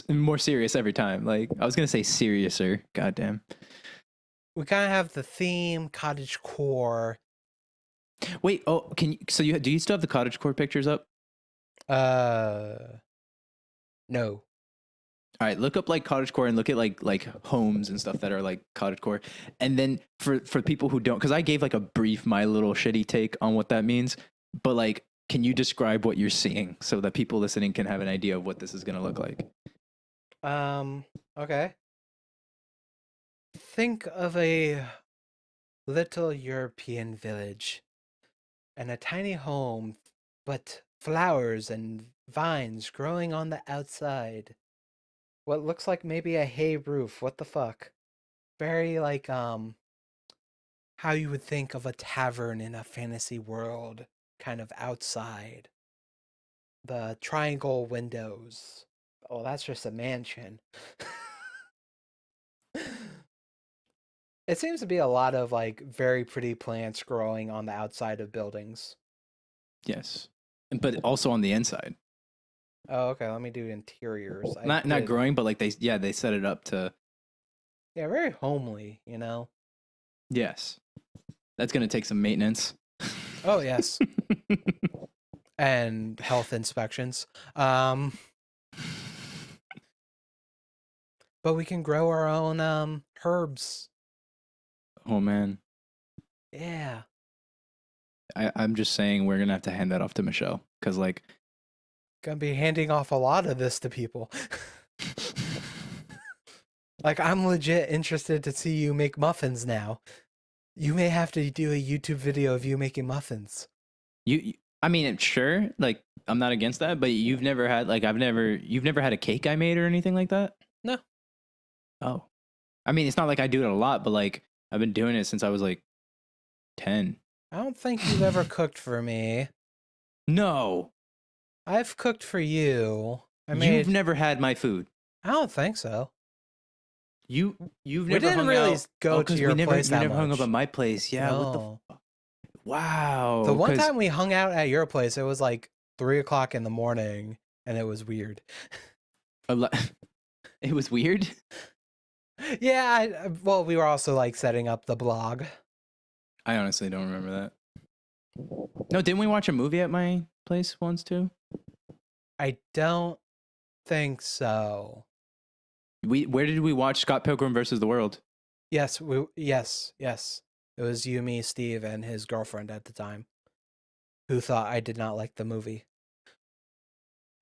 more serious every time. Like, I was gonna say seriouser. Goddamn. We kind of have the theme cottage core. Wait, oh, do you still have the cottagecore pictures up? No. All right, look up like cottagecore and look at like homes and stuff that are like cottagecore. And then for people who don't, because I gave like a brief my little shitty take on what that means, but like, can you describe what you're seeing so that people listening can have an idea of what this is going to look like? Okay. Think of a little European village and a tiny home, but flowers and vines growing on the outside. What looks like maybe a hay roof. What the fuck? Very like how you would think of a tavern in a fantasy world, kind of outside. The triangle windows. Oh, that's just a mansion. It seems to be a lot of like very pretty plants growing on the outside of buildings. Yes, but also on the inside. Oh, okay. Let me do interiors. Not growing, but like they set it up to. Yeah, very homely, Yes, that's gonna take some maintenance. Oh yes, and health inspections. But we can grow our own herbs. Oh man. Yeah. I'm just saying we're gonna have to hand that off to Michelle because like Gonna be handing off a lot of this to people. Like, I'm legit interested to see you make muffins now. You may have to do a YouTube video of you making muffins. I mean, sure, like I'm not against that, but you've never had you've never had a cake I made or anything like that? No. Oh. I mean, it's not like I do it a lot, but like I've been doing it since I was like 10. I don't think you've ever cooked for me. No. I've cooked for you. You've never had my food. I don't think so. You've We never didn't hung really out. go to your place that You never hung up much. at my place. Yeah. What the No. Wow. The one time we hung out at your place, it was like 3:00 in the morning, and it was weird. It was weird. Yeah, well, we were also like setting up the blog. I honestly don't remember that. No, didn't we watch a movie at my place once too? I don't think so. Where did we watch Scott Pilgrim versus the World? Yes, yes. It was you, me, Steve, and his girlfriend at the time, who thought I did not like the movie.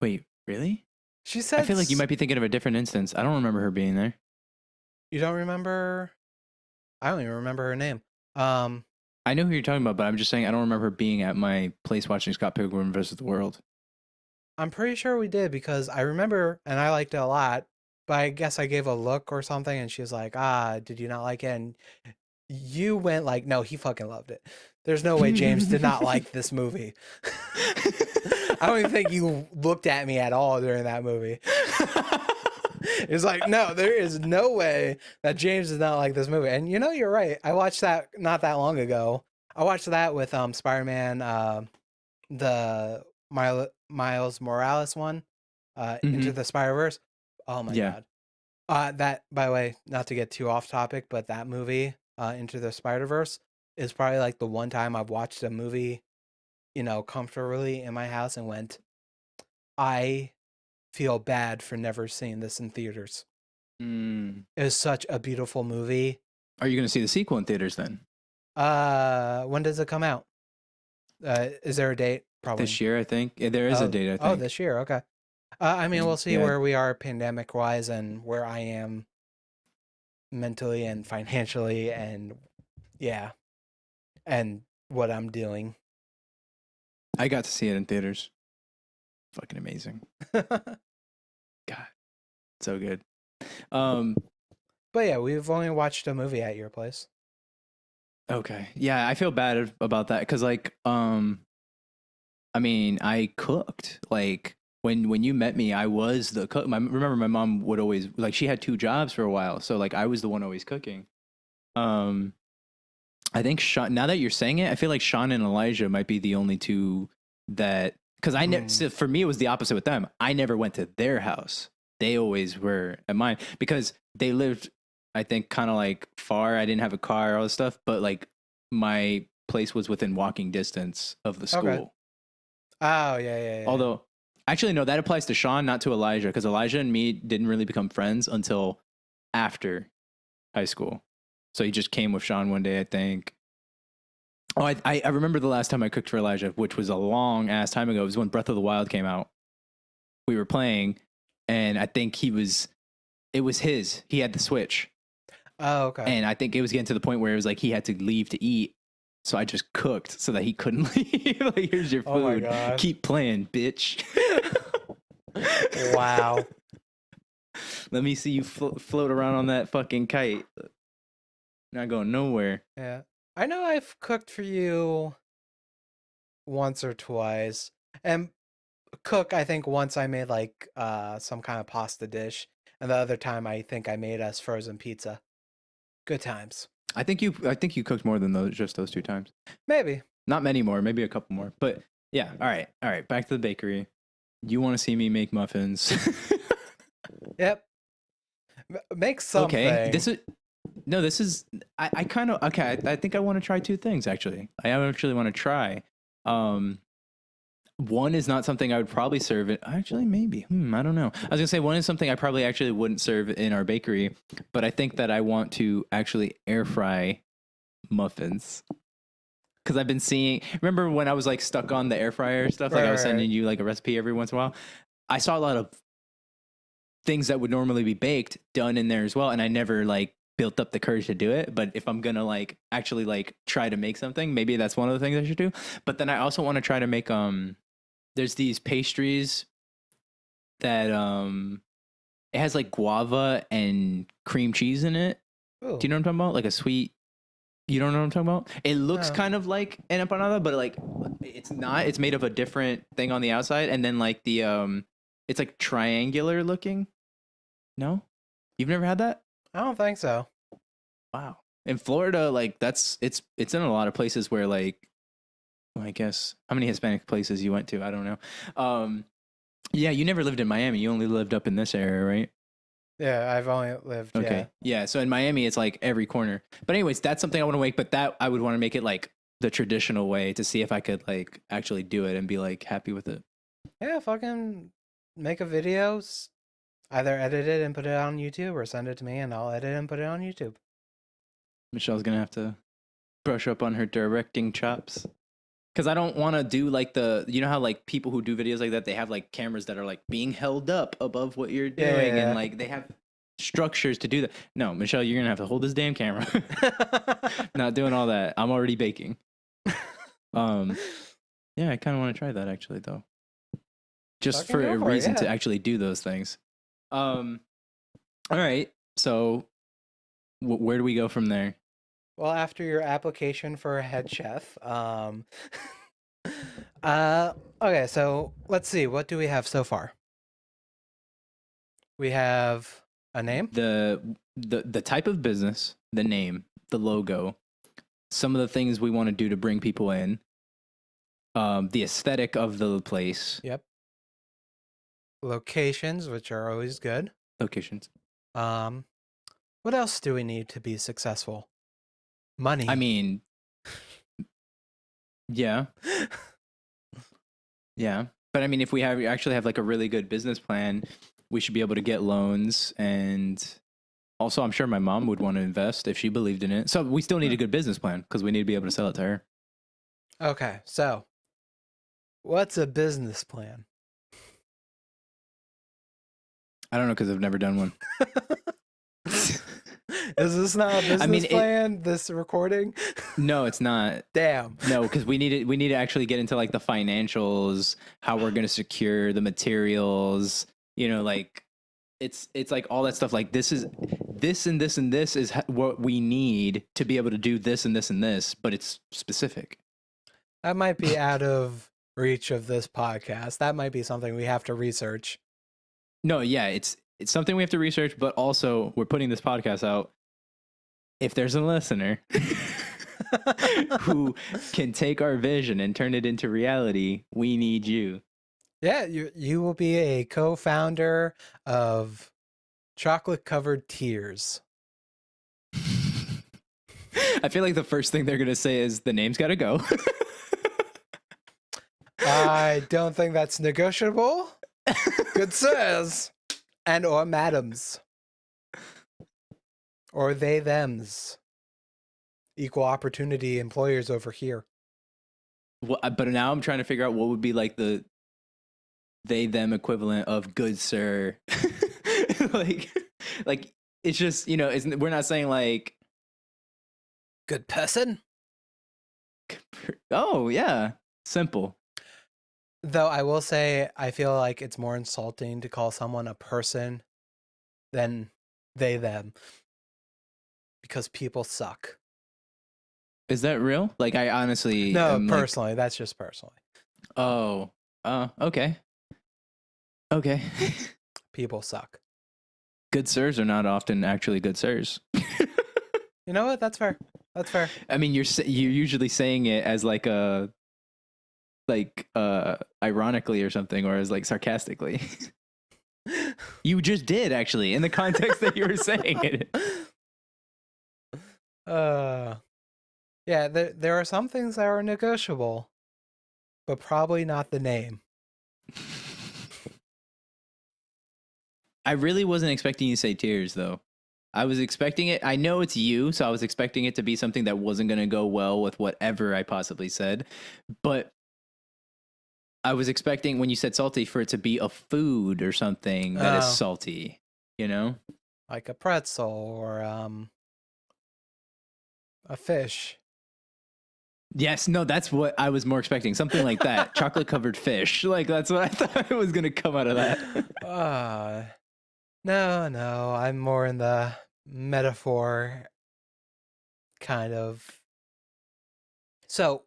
Wait, really? She said, I feel like you might be thinking of a different instance. I don't remember her being there. You don't remember? I don't even remember her name. I know who you're talking about, but I'm just saying I don't remember her being at my place watching Scott Pilgrim versus the World. I'm pretty sure we did because I remember, and I liked it a lot, but I guess I gave a look or something, and she was like, did you not like it? And you went like, no, he fucking loved it. There's no way James did not like this movie. I don't even think you looked at me at all during that movie. It's like, no, there is no way that James does not like this movie. And you're right. I watched that not that long ago. I watched that with Spider-Man, the Miles Morales one, Into the Spider-Verse. Oh my God. That, by the way, not to get too off topic, but that movie, Into the Spider-Verse, is probably like the one time I've watched a movie, comfortably in my house and went, I feel bad for never seeing this in theaters. Mm. It was such a beautiful movie. Are you going to see the sequel in theaters then? When does it come out? Is there a date? Probably. This year, I think. Yeah, there is a date, I Oh, think. this year. Okay. I mean, we'll see Yeah. where we are pandemic wise and where I am mentally and financially, and yeah, and what I'm doing. I got to see it in theaters. Fucking amazing. God, so good. But yeah, we've only watched a movie at your place. Okay. Yeah, I feel bad about that because, like, I mean, I cooked. Like, when you met me, I was the cook. Remember, my mom would always, like, she had two jobs for a while, so like I was the one always cooking. Um, I think Sean. Now that you're saying it, I feel like Sean and Elijah might be the only two that, because I never. So for me, it was the opposite with them. I never went to their house. They always were at mine because they lived, I think, kind of like far. I didn't have a car, all this stuff, but like my place was within walking distance of the school. Okay. Oh yeah. Although, actually, no, that applies to Sean, not to Elijah, because Elijah and me didn't really become friends until after high school. So he just came with Sean one day, I think. Oh, I remember the last time I cooked for Elijah, which was a long ass time ago. It was when Breath of the Wild came out. We were playing, and I think it was his. He had the Switch. Oh, okay. And I think it was getting to the point where it was like he had to leave to eat. So I just cooked so that he couldn't leave. Like, here's your food. Oh my God. Keep playing, bitch. Wow. Let me see you float around on that fucking kite. Not going nowhere. Yeah. I know I've cooked for you once or twice. And I think once I made like some kind of pasta dish, and the other time I think I made us frozen pizza. Good times. I think you cooked more than just those two times. Maybe. Not many more, maybe a couple more. But yeah, all right. Back to the bakery. You want to see me make muffins? Yep. Make something. Okay. This is I kind of okay. I think I want to try two things actually. I actually want to try. One is not something I would probably serve it. Actually, maybe. I don't know. I was gonna say one is something I probably actually wouldn't serve in our bakery, but I think that I want to actually air fry muffins. Because I've been seeing. Remember when I was like stuck on the air fryer stuff? Like I was sending you like a recipe every once in a while. I saw a lot of things that would normally be baked done in there as well, and I never like built up the courage to do it. But if I'm gonna like actually like try to make something, maybe that's one of the things I should do. But then I also want to try to make there's these pastries that it has like guava and cream cheese in it. Ooh. Do you know what I'm talking about? Like a sweet. You don't know what I'm talking about? It looks kind of like an empanada, but like it's not. It's made of a different thing on the outside, and then like the it's like triangular looking. No, you've never had that? I don't think so. Wow. In Florida, like it's in a lot of places where like, well, I guess how many Hispanic places you went to? I don't know. Yeah, you never lived in Miami. You only lived up in this area, right? Yeah, I've only lived. Okay. Yeah. So in Miami, it's like every corner. But anyways, that's something I want to make. But that I would want to make it like the traditional way to see if I could like actually do it and be like happy with it. Yeah, fucking make a video. Either edit it and put it on YouTube, or send it to me and I'll edit it and put it on YouTube. Michelle's gonna have to brush up on her directing chops. Because I don't want to do like you know how like people who do videos like that, they have like cameras that are like being held up above what you're doing, and like they have structures to do that. No, Michelle, you're gonna have to hold this damn camera. Not doing all that. I'm already baking. Yeah, I kind of want to try that actually, though, just for a reason to actually do those things. All right, so where do we go from there? Well, after your application for a head chef, okay, so let's see, what do we have so far? We have a name? The type of business, the name, the logo, some of the things we want to do to bring people in, the aesthetic of the place. Yep. Locations, which are always good. Locations. What else do we need to be successful? Money. I mean, yeah. Yeah. But I mean, if we actually have like a really good business plan, we should be able to get loans and Also, I'm sure my mom would want to invest if she believed in it. So we still need a good business plan because we need to be able to sell it to her. Okay, so what's a business plan? I don't know because I've never done one. Is this not a I business mean, plan? This recording? no, it's not. Damn. No, because we need to actually get into like the financials, how we're going to secure the materials. Like it's like all that stuff. Like this and this and this is what we need to be able to do this and this and this, but it's specific. That might be out of reach of this podcast. That might be something we have to research. No, yeah, it's something we have to research, but also we're putting this podcast out. If there's a listener who can take our vision and turn it into reality, we need you. Yeah, you will be a co-founder of Chocolate Covered Tears. I feel like the first thing they're going to say is the name's got to go. I don't think that's negotiable. Good sirs. And or madams. Or they thems. Equal opportunity employers over here. Well, but now I'm trying to figure out what would be like the they them equivalent of good sir. like it's just, we're not saying like Good person. oh yeah, simple. Though I will say, I feel like it's more insulting to call someone a person than they them. Because people suck. Is that real? Like I honestly No, am personally. like, That's just personally. oh, okay. Okay. People suck. Good sirs are not often actually good sirs. You know what? That's fair. That's fair. I mean, you're usually saying it as like ironically or something, or as like sarcastically. You just did actually in the context that you were saying it. Yeah, there are some things that are negotiable, but probably not the name. I really wasn't expecting you to say tears though. I was expecting it. I know it's you, so I was expecting it to be something that wasn't going to go well with whatever I possibly said. But I was expecting when you said salty for it to be a food or something that is salty, Like a pretzel or a fish. Yes, no, that's what I was more expecting. Something like that. Chocolate covered fish. Like that's what I thought was going to come out of that. No, I'm more in the metaphor kind of. So,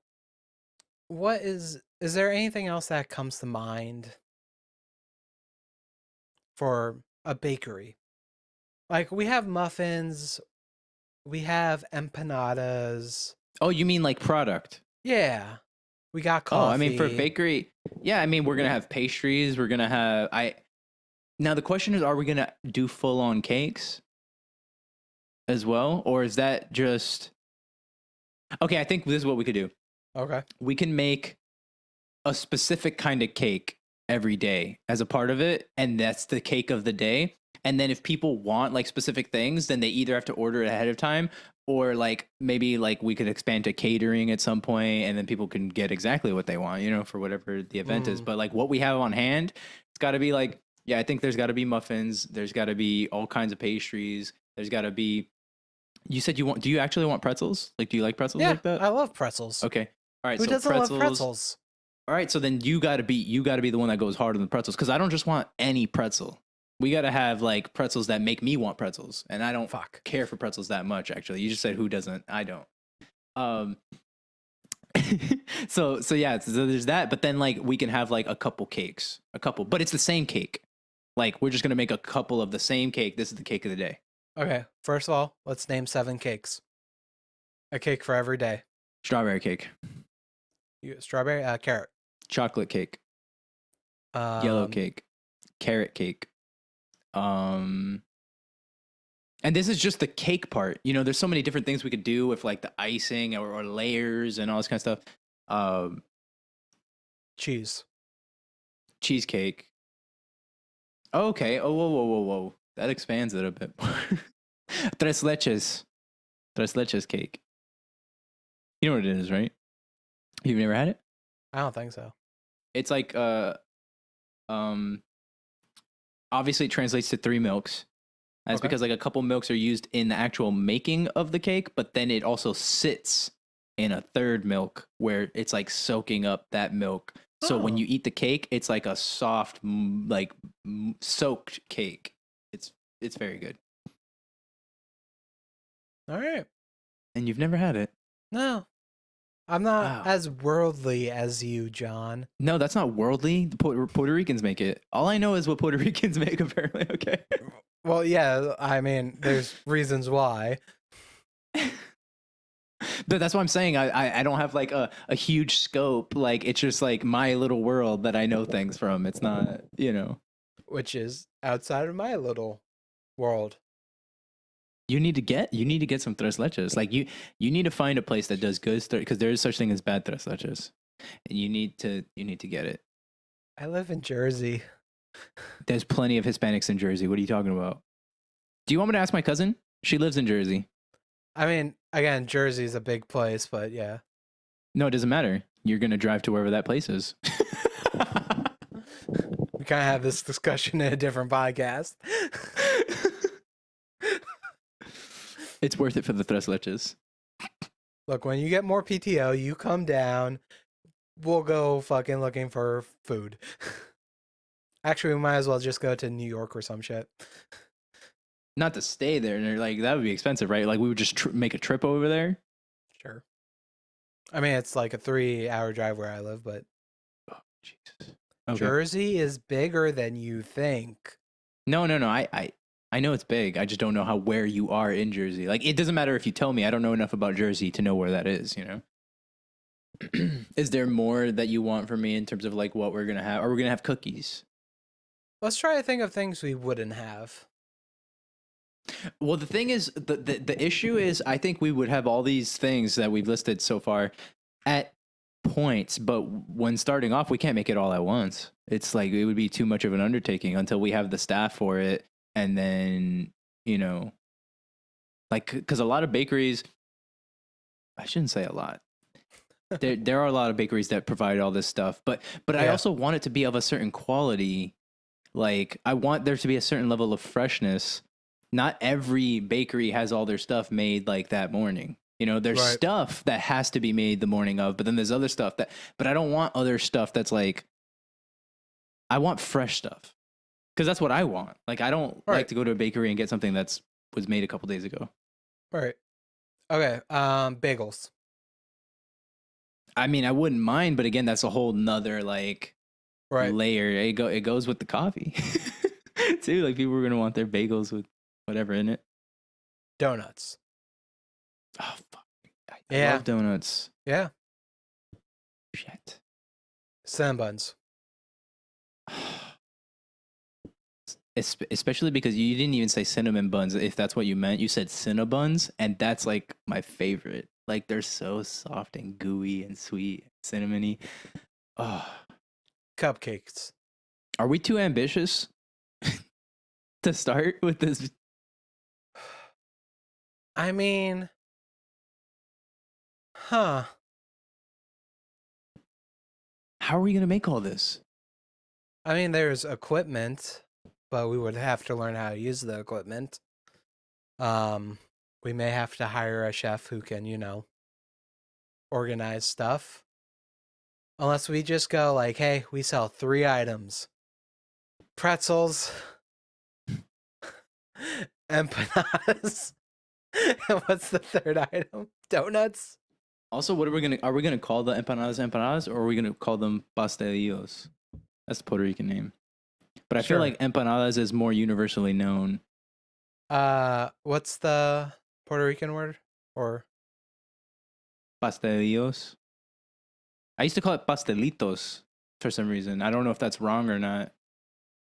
is there anything else that comes to mind for a bakery? Like we have muffins, we have empanadas. Oh, you mean like product? Yeah. We got coffee. Oh, I mean for bakery, yeah, I mean we're going to have pastries, we're going to have now the question is, are we going to do full on cakes as well, or is that just okay? I think this is what we could do. Okay. We can make a specific kind of cake every day as a part of it, and that's the cake of the day. And then if people want like specific things, then they either have to order it ahead of time, or like maybe like we could expand to catering at some point, and then people can get exactly what they want, for whatever the event is. But like what we have on hand, it's got to be like, yeah, I think there's got to be muffins. There's got to be all kinds of pastries. There's got to be. You said do you actually want pretzels? Like, do you like pretzels like that? I love pretzels. Okay. All right. Who so doesn't love pretzels? All right. So then you got to be the one that goes hard on the pretzels, because I don't just want any pretzel. We got to have like pretzels that make me want pretzels, and I don't care for pretzels that much. Actually, you just said who doesn't? I don't. So yeah, so there's that. But then like we can have like a couple, but it's the same cake. Like we're just gonna make a couple of the same cake. This is the cake of the day. Okay. First of all, let's name 7 cakes. A cake for every day. Strawberry cake. Strawberry, carrot. Chocolate cake. Yellow cake. Carrot cake. And this is just the cake part. There's so many different things we could do with like the icing or layers and all this kind of stuff. Cheesecake. Okay. Oh, whoa. That expands it a bit more. Tres leches. Tres leches cake. You know what it is, right? You've never had it? I don't think so. It's like um obviously it translates to three milks. That's Okay. because like a couple milks are used in the actual making of the cake, but then it also sits in a third milk where it's like soaking up that milk. So when Oh, you eat the cake, it's like a soft, like soaked cake. It's very good. all right. And you've never had it? No, I'm not Oh. as worldly as you, John. No, that's not worldly. The Puerto Ricans make it. All I know is what Puerto Ricans make, apparently. Okay. Well, yeah, I mean, there's reasons why. But that's what I'm saying. I don't have like a huge scope. Like it's just like my little world that I know things from. It's not, Which is outside of my little world. You need to get some tres leches. Like you need to find a place that does good because there is such thing as bad tres leches, and you need to get it. I live in Jersey. There's plenty of Hispanics in Jersey. What are you talking about? Do you want me to ask my cousin? She lives in Jersey. I mean, again, Jersey's a big place, but yeah. No, it doesn't matter. You're gonna drive to wherever that place is. We kind of have this discussion in a different podcast. It's worth it for the tres leches. Look, when you get more PTO, you come down. We'll go fucking looking for food. Actually, we might as well just go to New York or some shit. Not to stay there, and they're like that would be expensive, right? Like we would just make a trip over there. Sure. I mean, it's like a 3-hour drive where I live, but Oh, Jesus. Okay. Jersey is bigger than you think. No. I know it's big. I just don't know where you are in Jersey. Like it doesn't matter if you tell me. I don't know enough about Jersey to know where that is. Is there more that you want from me in terms of like what we're gonna have? Are we gonna have cookies? Let's try to think of things we wouldn't have. Well, the thing is, the issue is, I think we would have all these things that we've listed so far at points, but when starting off, we can't make it all at once. It's like it would be too much of an undertaking until we have the staff for it, and then like because a lot of bakeries, I shouldn't say a lot. There are a lot of bakeries that provide all this stuff, but I Yeah. also want it to be of a certain quality. Like I want there to be a certain level of freshness. Not every bakery has all their stuff made like that morning. There's Right. stuff that has to be made the morning of, but then there's other stuff but I don't want other stuff that's like, I want fresh stuff because that's what I want. Like, I don't Right. like to go to a bakery and get something was made a couple days ago. Right. Okay. Bagels. I mean, I wouldn't mind, but again, that's a whole nother like Right. layer. It goes with the coffee too. Like people are going to want their bagels with whatever in it. Donuts. Oh, fuck. I Yeah. love donuts. Yeah. Shit. Cinnamon buns. Especially because you didn't even say cinnamon buns. If that's what you meant, you said cinnabuns, and that's like my favorite. Like they're so soft and gooey and sweet, cinnamony. Oh, Cupcakes. are we too ambitious to start with this? I mean, huh. How are we gonna make all this? I mean, there's equipment, but we would have to learn how to use the equipment. We may have to hire a chef who can, organize stuff. Unless we just go like, hey, we sell 3 items. Pretzels, empanadas. And what's the third item? Donuts? Also, what are we gonna call the empanadas, or are we gonna call them pastelillos? That's the Puerto Rican name. But I feel Sure. like empanadas is more universally known. What's the Puerto Rican word? Or Pastelillos. I used to call it pastelitos for some reason. I don't know if that's wrong or not.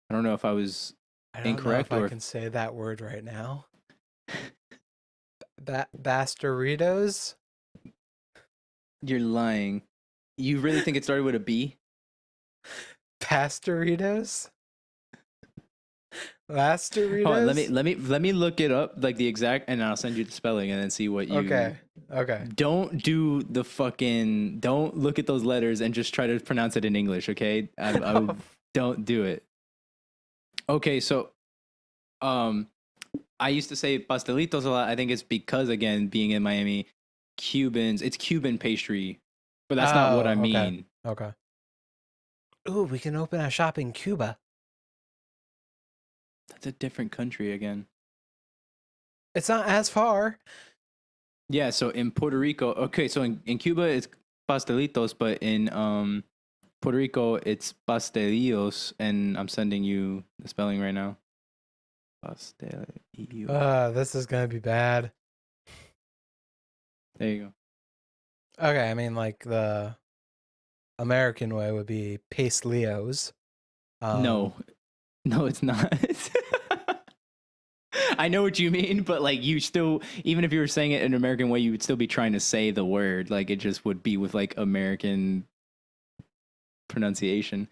I don't know if I was I don't incorrect know if or I can say that word right now. Bastarditos? you're lying. You really think it started with a B? Pastoritos? Hold on, Lasteritas? let me look it up, like the exact, and I'll send you the spelling and then see what you. Okay. Okay. Don't do the fucking. Don't look at those letters and just try to pronounce it in English, okay? Don't do it. Okay, so um, I used to say pastelitos a lot. I think it's because again, being in Miami, Cubans, it's Cuban pastry, but that's not what I Oh, okay. mean. Okay. Ooh, we can open a shop in Cuba. That's a different country again. It's not as far. Yeah, so in Puerto Rico, okay, so in Cuba it's pastelitos, but in Puerto Rico it's pastelillos, and I'm sending you the spelling right now. Pastelillo. This is gonna be bad. There you Okay, I mean like the American way would be pastelios. go. No, no, it's not. I know what you mean, but like you still, even if you were saying it in an American way, you would still be trying to say the word. Like it just would be with like American pronunciation.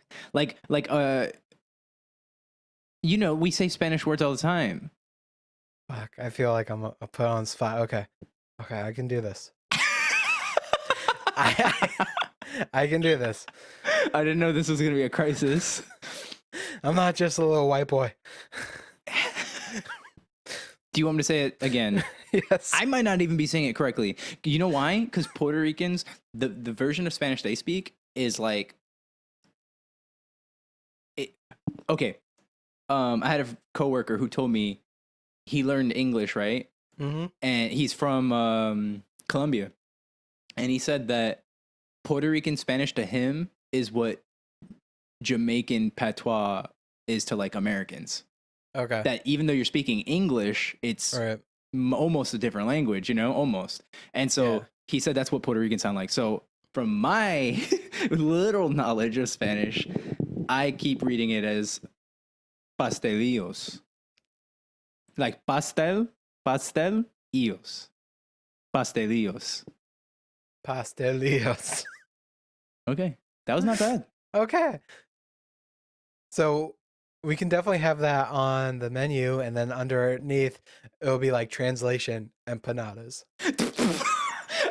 You know, we say Spanish words all the time. Fuck, I feel like I'm put on spot. Okay. Okay, I can do this. I, I can do this. I didn't know this was going to be a crisis. I'm not just a little white boy. Do you want me to say it again? Yes. I might not even be saying it correctly. You know why? Because Puerto Ricans, the version of Spanish they speak is like, okay. I had a coworker who told me he learned English, right? Mm-hmm. And he's from Colombia, and he said that Puerto Rican Spanish to him is what Jamaican patois is to like Americans. Okay. That even though you're speaking English, it's All right. almost a different language, you know, almost. And so Yeah. he said that's what Puerto Ricans sound like. So from my little knowledge of Spanish, I keep reading it as pastelillos. Like pastelillos. Pastelillos. Pastelillos. Okay. That was not bad. Okay. So we can definitely have that on the menu, and then underneath it'll be like translation empanadas.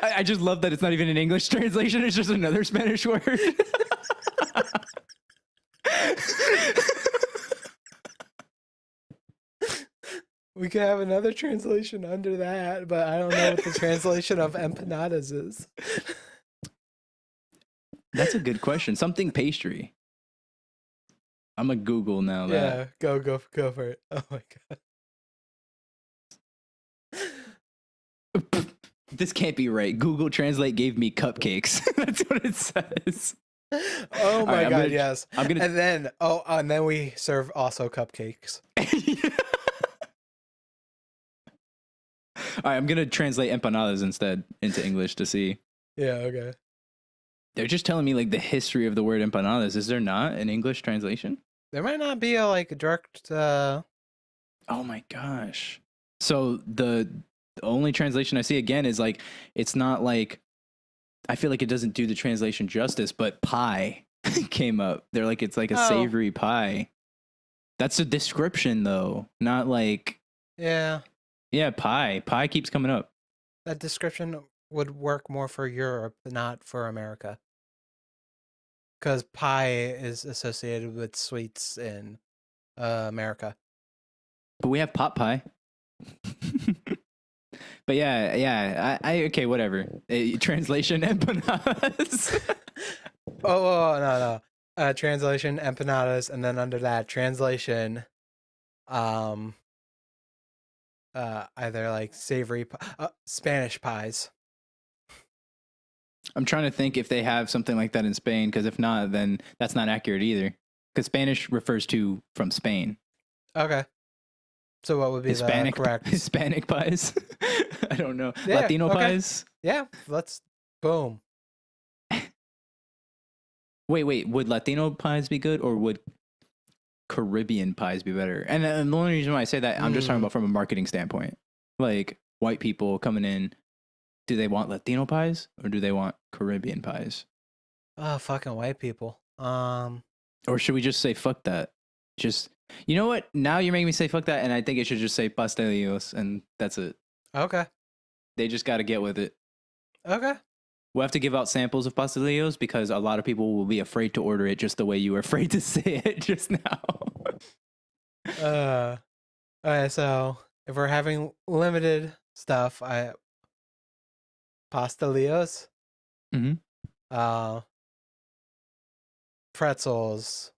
I just love that it's not even an English translation. It's just another Spanish word. We could have another translation under that, but I don't know what the translation of empanadas is. That's a good question. Something pastry. I'm a Google now. Yeah, go for it. Oh my god. This can't be right. Google Translate gave me cupcakes. That's what it says. Oh my right, god, yes. I'm gonna. And then we serve also cupcakes. All right, I'm gonna translate empanadas instead into English to see. Yeah, okay. They're just telling me like the history of the word empanadas. Is there not an English translation? There might not be a like direct Oh my gosh. So the only translation I see again is like it's not like I feel like it doesn't do the translation justice, but pie came up. They're like it's like a savory pie. That's a description though, not like yeah. Yeah, pie. Pie keeps coming up. That description would work more for Europe, not for America. Because pie is associated with sweets in America. But we have pot pie. But yeah, I okay, whatever. Translation empanadas. No. Translation empanadas, and then under that translation, either like savory, Spanish pies. I'm trying to think if they have something like that in Spain, because if not, then that's not accurate either. Because Spanish refers to from Spain. Okay. So what would be Hispanic, the correct Hispanic pies? I don't know. Yeah, Latino okay. pies? Yeah, let's boom. Wait. Would Latino pies be good, or would Caribbean pies be better? And the only reason why I say that, I'm just talking about from a marketing standpoint. Like white people coming in, do they want Latino pies or do they want Caribbean pies? Oh, fucking white people. Or should we just say fuck that? Just You know what? Now you're making me say fuck that, and I think it should just say pastelillos, and that's it. Okay. They just got to get with it. Okay. We'll have to give out samples of pastelillos because a lot of people will be afraid to order it just the way you were afraid to say it just now. Okay, so if we're having limited stuff, pastelillos, Mm-hmm. uh, pretzels,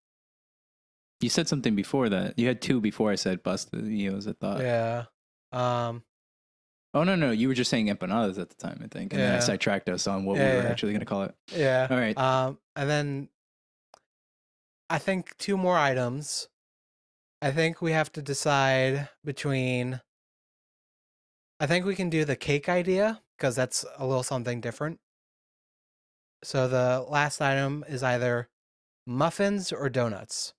You said something before that. You had two before I said pastelillos, I thought. yeah, um, Oh, no. You were just saying empanadas at the time, I think. And then I yeah, sidetracked us on what we were yeah, actually going to call it. yeah. All right. And then I think two more items. I think we have to decide between. I think we can do the cake idea because that's a little something different. So the last item is either muffins or donuts.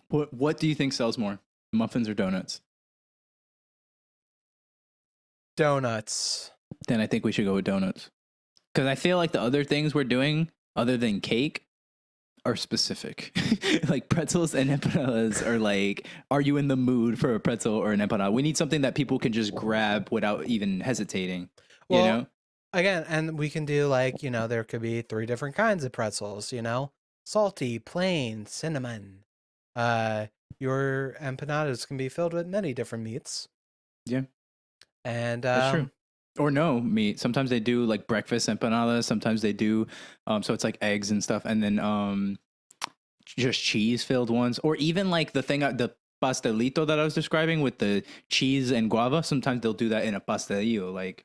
What do you think sells more? Muffins or donuts? Donuts. Then I think we should go with donuts. Because I feel like the other things we're doing, other than cake, are specific. Like pretzels and empanadas are like, are you in the mood for a pretzel or an empanada? We need something that people can just grab without even hesitating. You Well, know? again, and we can do like, there could be three different kinds of pretzels, salty, plain, cinnamon. Your empanadas can be filled with many different meats. Yeah. And That's true. Or no meat. Sometimes they do like breakfast empanadas. Sometimes they do, so it's like eggs and stuff, and then just cheese filled ones, or even like the pastelito that I was describing with the cheese and guava. Sometimes they'll do that in a pastelillo. Like,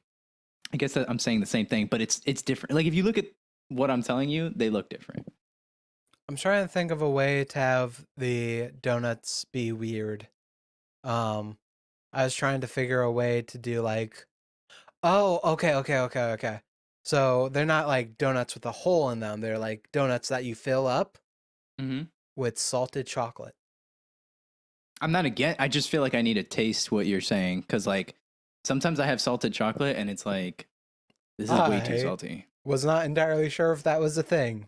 I guess that I'm saying the same thing, but it's different. Like if you look at what I'm telling you, they look different. I'm trying to think of a way to have the donuts be weird. I was trying to figure a way to do like, oh, okay. So they're not like donuts with a hole in them. They're like donuts that you fill up Mm-hmm. with salted chocolate. I'm not again. I just feel like I need to taste what you're saying because like sometimes I have salted chocolate and it's like this is way too I salty. was not entirely sure if that was a thing.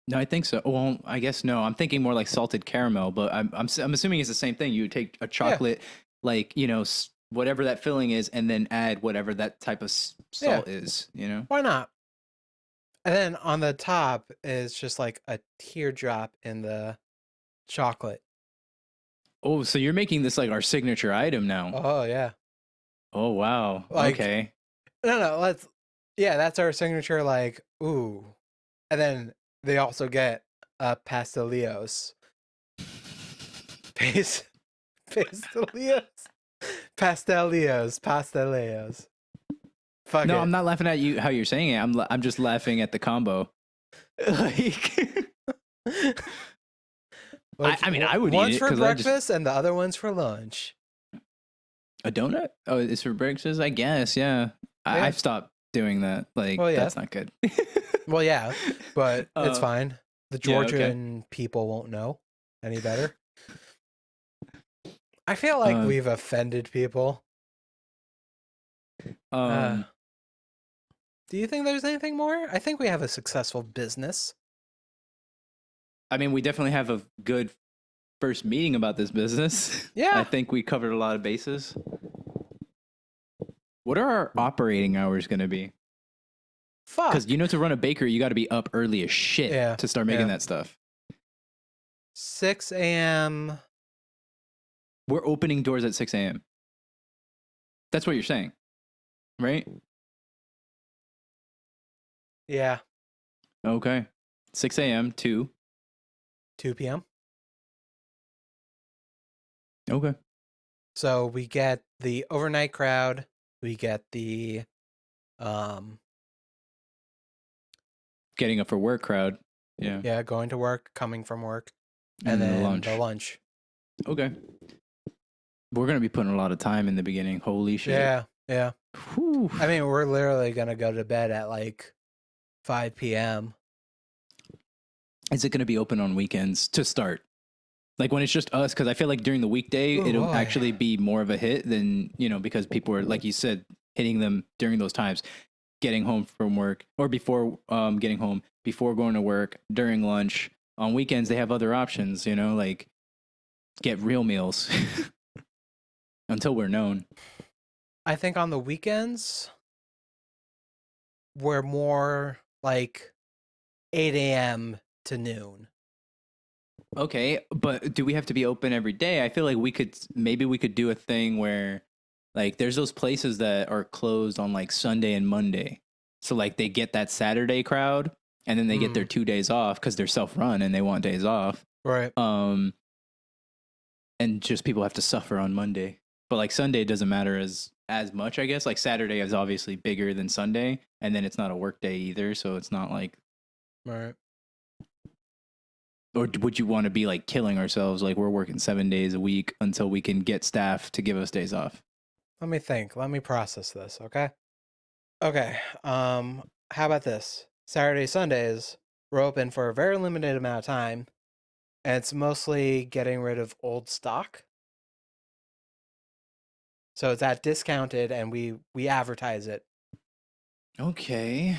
No, I think so. Well, I guess no. I'm thinking more like salted caramel, but I'm assuming it's the same thing. You would take a Yeah, chocolate, like whatever that filling is, and then add whatever that type of yeah. salt is. You know. Why not? And then on the top is just like a teardrop in the chocolate. Oh, so you're making this like our signature item now. Oh yeah. Oh wow. Like Okay. no, yeah, that's our signature like ooh. And then they also get pastelillos. Pas- pastelillos. Pastelillos. Fuck No, it. I'm not laughing at you how you're saying it. I'm just laughing at the combo. Like, Like, I mean, I would one's eat it for because I just breakfast and the other one's for lunch. a donut. Oh, it's for breakfast. I guess. Yeah. Yeah. I've stopped doing that. Like, Well, yeah. that's not good. Well, yeah, but it's fine. The yeah, okay. Georgian people won't know any better. I feel like we've offended people. Do you think there's anything more? I think we have a successful business. I mean, we definitely have a good first meeting about this business. Yeah. I think we covered a lot of bases. What are our operating hours going to be? Fuck. Because to run a bakery, you got to be up early as shit to start making that stuff. 6 a.m. We're opening doors at 6 a.m. That's what you're saying, right? Yeah. Okay. 6 a.m. to 2 p.m. Okay. So we get the overnight crowd. We get the getting up for work crowd. Yeah. Yeah, going to work, coming from work, And then the lunch. Okay. We're going to be putting a lot of time in the beginning. Holy shit. Yeah. Whew. I mean, we're literally going to go to bed at like 5 p.m. Is it going to be open on weekends to start? Like when it's just us, because I feel like during the weekday, it'll actually be more of a hit than, because people are, like you said, hitting them during those times, getting home from work or before getting home, before going to work, during lunch. On weekends, they have other options, like get real meals until we're known. I think on the weekends we're more like 8 a.m. to noon. Okay, but do we have to be open every day? I feel like we could do a thing where like there's those places that are closed on like Sunday and Monday. So like they get that Saturday crowd and then they get their 2 days off because they're self-run and they want days off. Right. And just people have to suffer on Monday. But like Sunday doesn't matter as much, I guess. Like Saturday is obviously bigger than Sunday, and then it's not a work day either, so it's not like. Right. Or would you want to be like killing ourselves, like we're working 7 days a week until we can get staff to give us days off? Let me think. Let me process this, okay? Okay. How about this? Saturday, Sundays, we're open for a very limited amount of time, and it's mostly getting rid of old stock. So it's at discounted, and we advertise it. Okay.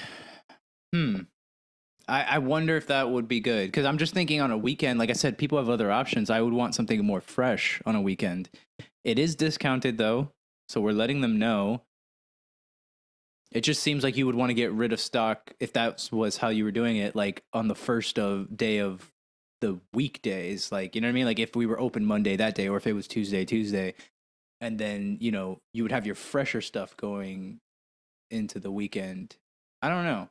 I wonder if that would be good because I'm just thinking on a weekend. Like I said, people have other options. I would want something more fresh on a weekend. It is discounted though, so we're letting them know. It just seems like you would want to get rid of stock if that was how you were doing it, like on the first day of the weekdays. Like, you know what I mean? Like if we were open Monday that day, or if it was Tuesday, and then, you know, you would have your fresher stuff going into the weekend. I don't know.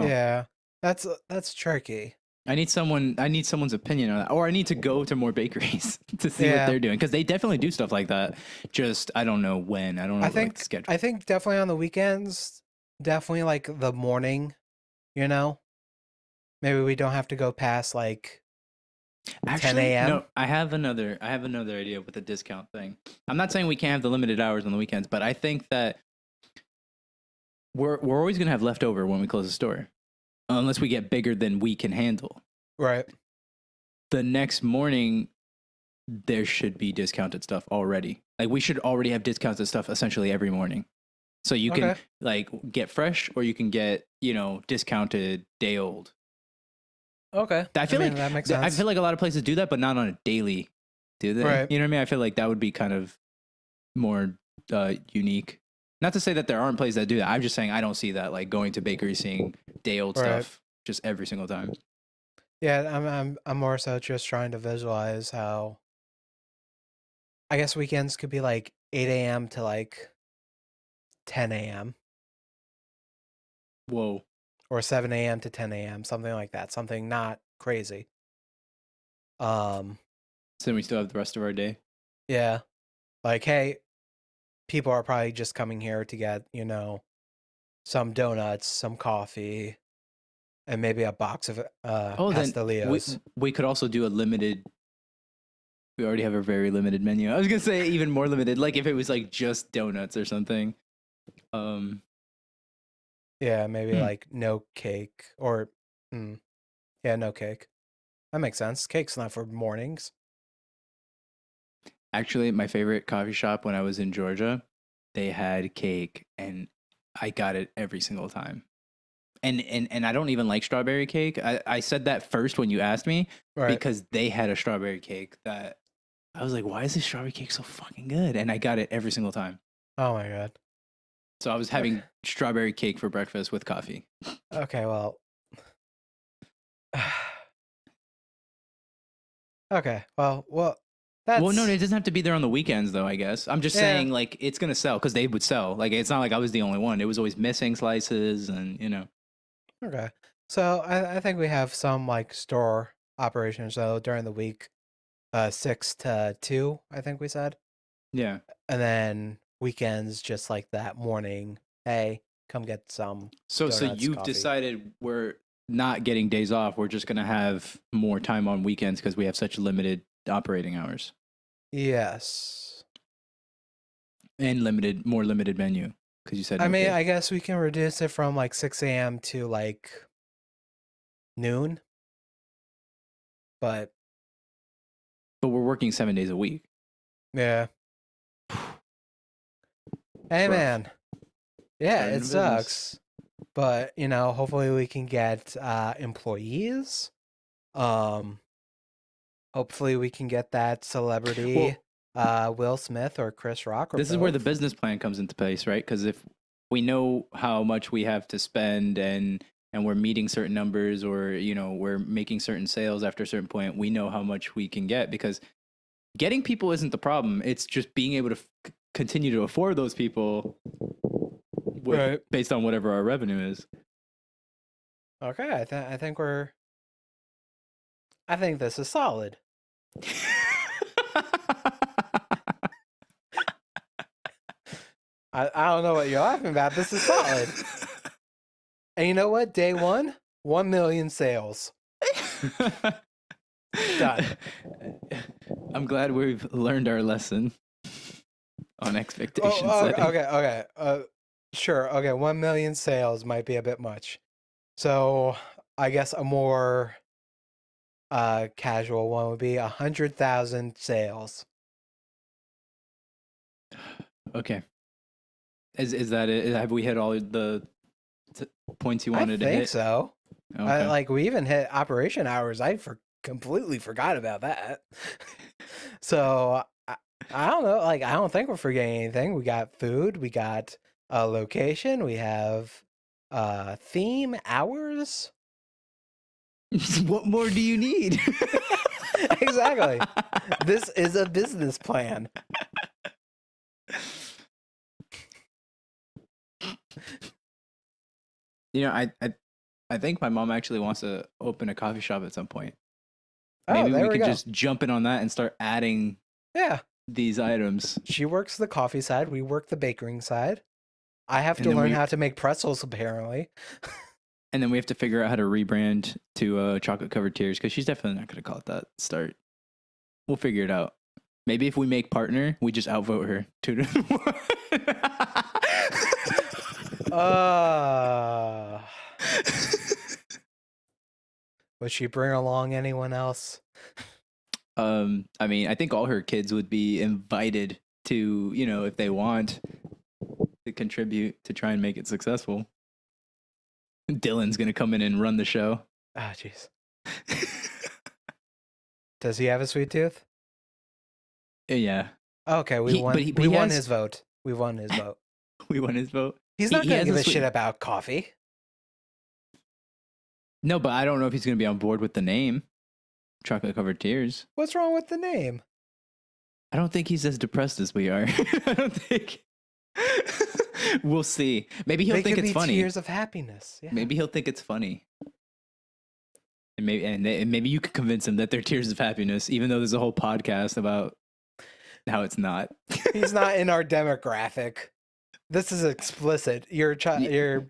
Yeah. That's tricky. I need someone's opinion on that, or I need to go to more bakeries to see what Yeah. they're doing because they definitely do stuff like that. Just I don't know when. I don't know like the schedule. I think definitely on the weekends, definitely like the morning, you know? Maybe we don't have to go past like 10 a.m. No, I have another idea with the discount thing. I'm not saying we can't have the limited hours on the weekends, but I think that we're always gonna have leftover when we close the store, unless we get bigger than we can handle. Right. The next morning, there should be discounted stuff already. Like we should already have discounted stuff essentially every morning. So you can like get fresh or you can get, you know, discounted day old. Okay. I feel like that makes sense. I feel like a lot of places do that, but not on a daily. Do they? Right. You know what I mean? I feel like that would be kind of more unique. Not to say that there aren't places that do that. I'm just saying I don't see that, like going to bakery seeing day old stuff just every single time. Yeah, I'm more so just trying to visualize how I guess weekends could be like 8 a.m. to like 10 a.m. Whoa. or 7 a.m. to 10 a.m. something like that. Something not crazy. So then we still have the rest of our day. Yeah. Like, hey, people are probably just coming here to get, you know, some donuts, some coffee, and maybe a box of pastelillos. We could also do a limited. We already have a very limited menu. I was gonna say even more limited, like if it was like just donuts or something. Yeah, maybe like no cake or, yeah, no cake. That makes sense. Cake's not for mornings. Actually, my favorite coffee shop when I was in Georgia, they had cake, and I got it every single time. And I don't even like strawberry cake. I said that first when you asked me because they had a strawberry cake that I was like, why is this strawberry cake so fucking good? And I got it every single time. Oh my God. So I was having strawberry cake for breakfast with coffee. Okay, well. Okay, well, that's... Well, no, it doesn't have to be there on the weekends, though, I guess. I'm just saying, like, it's going to sell because they would sell. Like, it's not like I was the only one. It was always missing slices and, you know. Okay. So I think we have some, like, store operations, though, during the week. 6 to 2, I think we said. Yeah. And then weekends, just like that morning, hey, come get some So you've coffee. decided we're not getting days off. We're just going to have more time on weekends because we have such limited operating hours. Yes. And more limited menu because you said I mean, cake. I guess we can reduce it from like 6 a.m. to like noon. But we're working 7 days a week. Yeah. Hey, man. Yeah, it sucks. But, you know, hopefully we can get employees. Hopefully we can get that celebrity, Well, Will Smith or Chris Rock or this is where the both. business plan comes into place, right? Because if we know how much we have to spend and we're meeting certain numbers, or we're making certain sales after a certain point, we know how much we can get, because getting people isn't the problem. It's just being able to continue to afford those people Right. based on whatever our revenue is. Okay, I think this is solid. I don't know what you're laughing about. This is solid. And you know what? Day 1, 1 million sales. Done. I'm glad we've learned our lesson on expectation setting. Okay. Sure. Okay, 1 million sales might be a bit much. So I guess a more casual one would be 100,000 sales. Okay. Is that it? Have we hit all the points you wanted to hit? I think so. Okay. We even hit operation hours. Completely forgot about that. So I don't know. I don't think we're forgetting anything. We got food. We got a location. We have theme, hours. What more do you need? Exactly. This is a business plan. I think my mom actually wants to open a coffee shop at some point. Oh, Maybe there we could go. just jump in on that and start adding these items. She works the coffee side. We work the baking side. I have And to then learn how to make pretzels, apparently. And then we have to figure out how to rebrand to chocolate covered tears, because she's definitely not going to call it that. Start. We'll figure it out. Maybe if we make partner, we just outvote her 2-1. Would she bring along anyone else? I mean, I think all her kids would be invited to, if they want to contribute to try and make it successful. Dylan's going to come in and run the show. Ah, jeez. Does he have a sweet tooth? Yeah. Okay, we won. We won his vote. We won his vote. We won his vote. He's not going to give a shit about coffee. No, but I don't know if he's going to be on board with the name, Chocolate Covered Tears. What's wrong with the name? I don't think he's as depressed as we are. I don't think. We'll see. Maybe he'll think it's funny. Tears of happiness. Yeah. Maybe he'll think it's funny. And maybe you could convince him that they're tears of happiness, even though there's a whole podcast about how it's not. He's not in our demographic. This is explicit. Your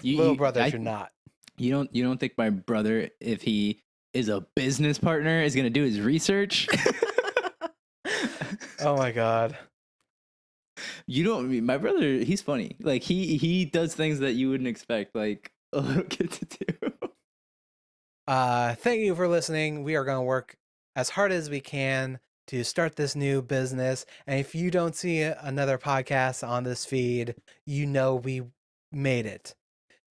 little brother should not. You don't think my brother, if he is a business partner, is going to do his research? Oh my God. My brother, he's funny. Like he does things that you wouldn't expect, like a little kid to do. Thank you for listening. We are going to work as hard as we can to start this new business. And if you don't see another podcast on this feed, we made it.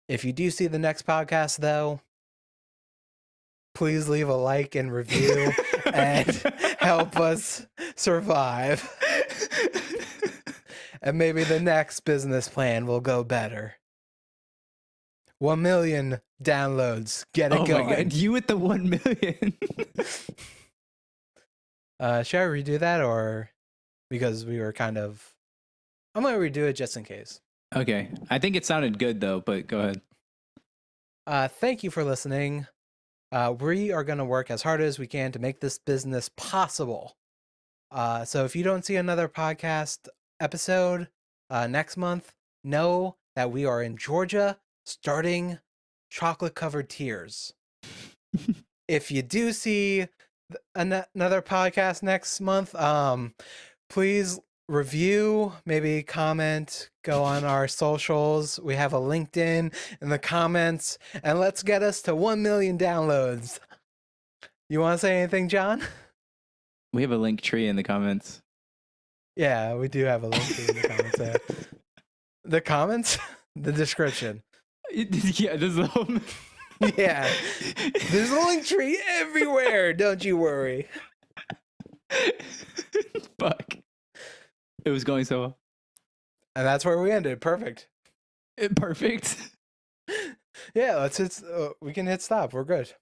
If you do see the next podcast, though, please leave a like and review and help us survive. And maybe the next business plan will go better. 1 million downloads. Get it going. Oh my God, you with the 1 million. Should I redo that, or because we were kind of... I'm going to redo it just in case. Okay. I think it sounded good, though, but go ahead. Thank you for listening. We are going to work as hard as we can to make this business possible. So if you don't see another podcast episode next month, know that we are in Georgia starting Chocolate Covered Tears. If you do see another podcast next month, please review, maybe comment, go on our socials. We have a LinkedIn in the comments, and let's get us to 1 million downloads. You want to say anything, John? We have a link tree in the comments. Yeah, we do have a link tree in the comments. The comments? The description. Yeah, there's a whole... Yeah, there's a link tree everywhere. Don't you worry. Fuck. It was going so well. And that's where we ended. Perfect. Perfect. Yeah, let's hit. We can hit stop. We're good.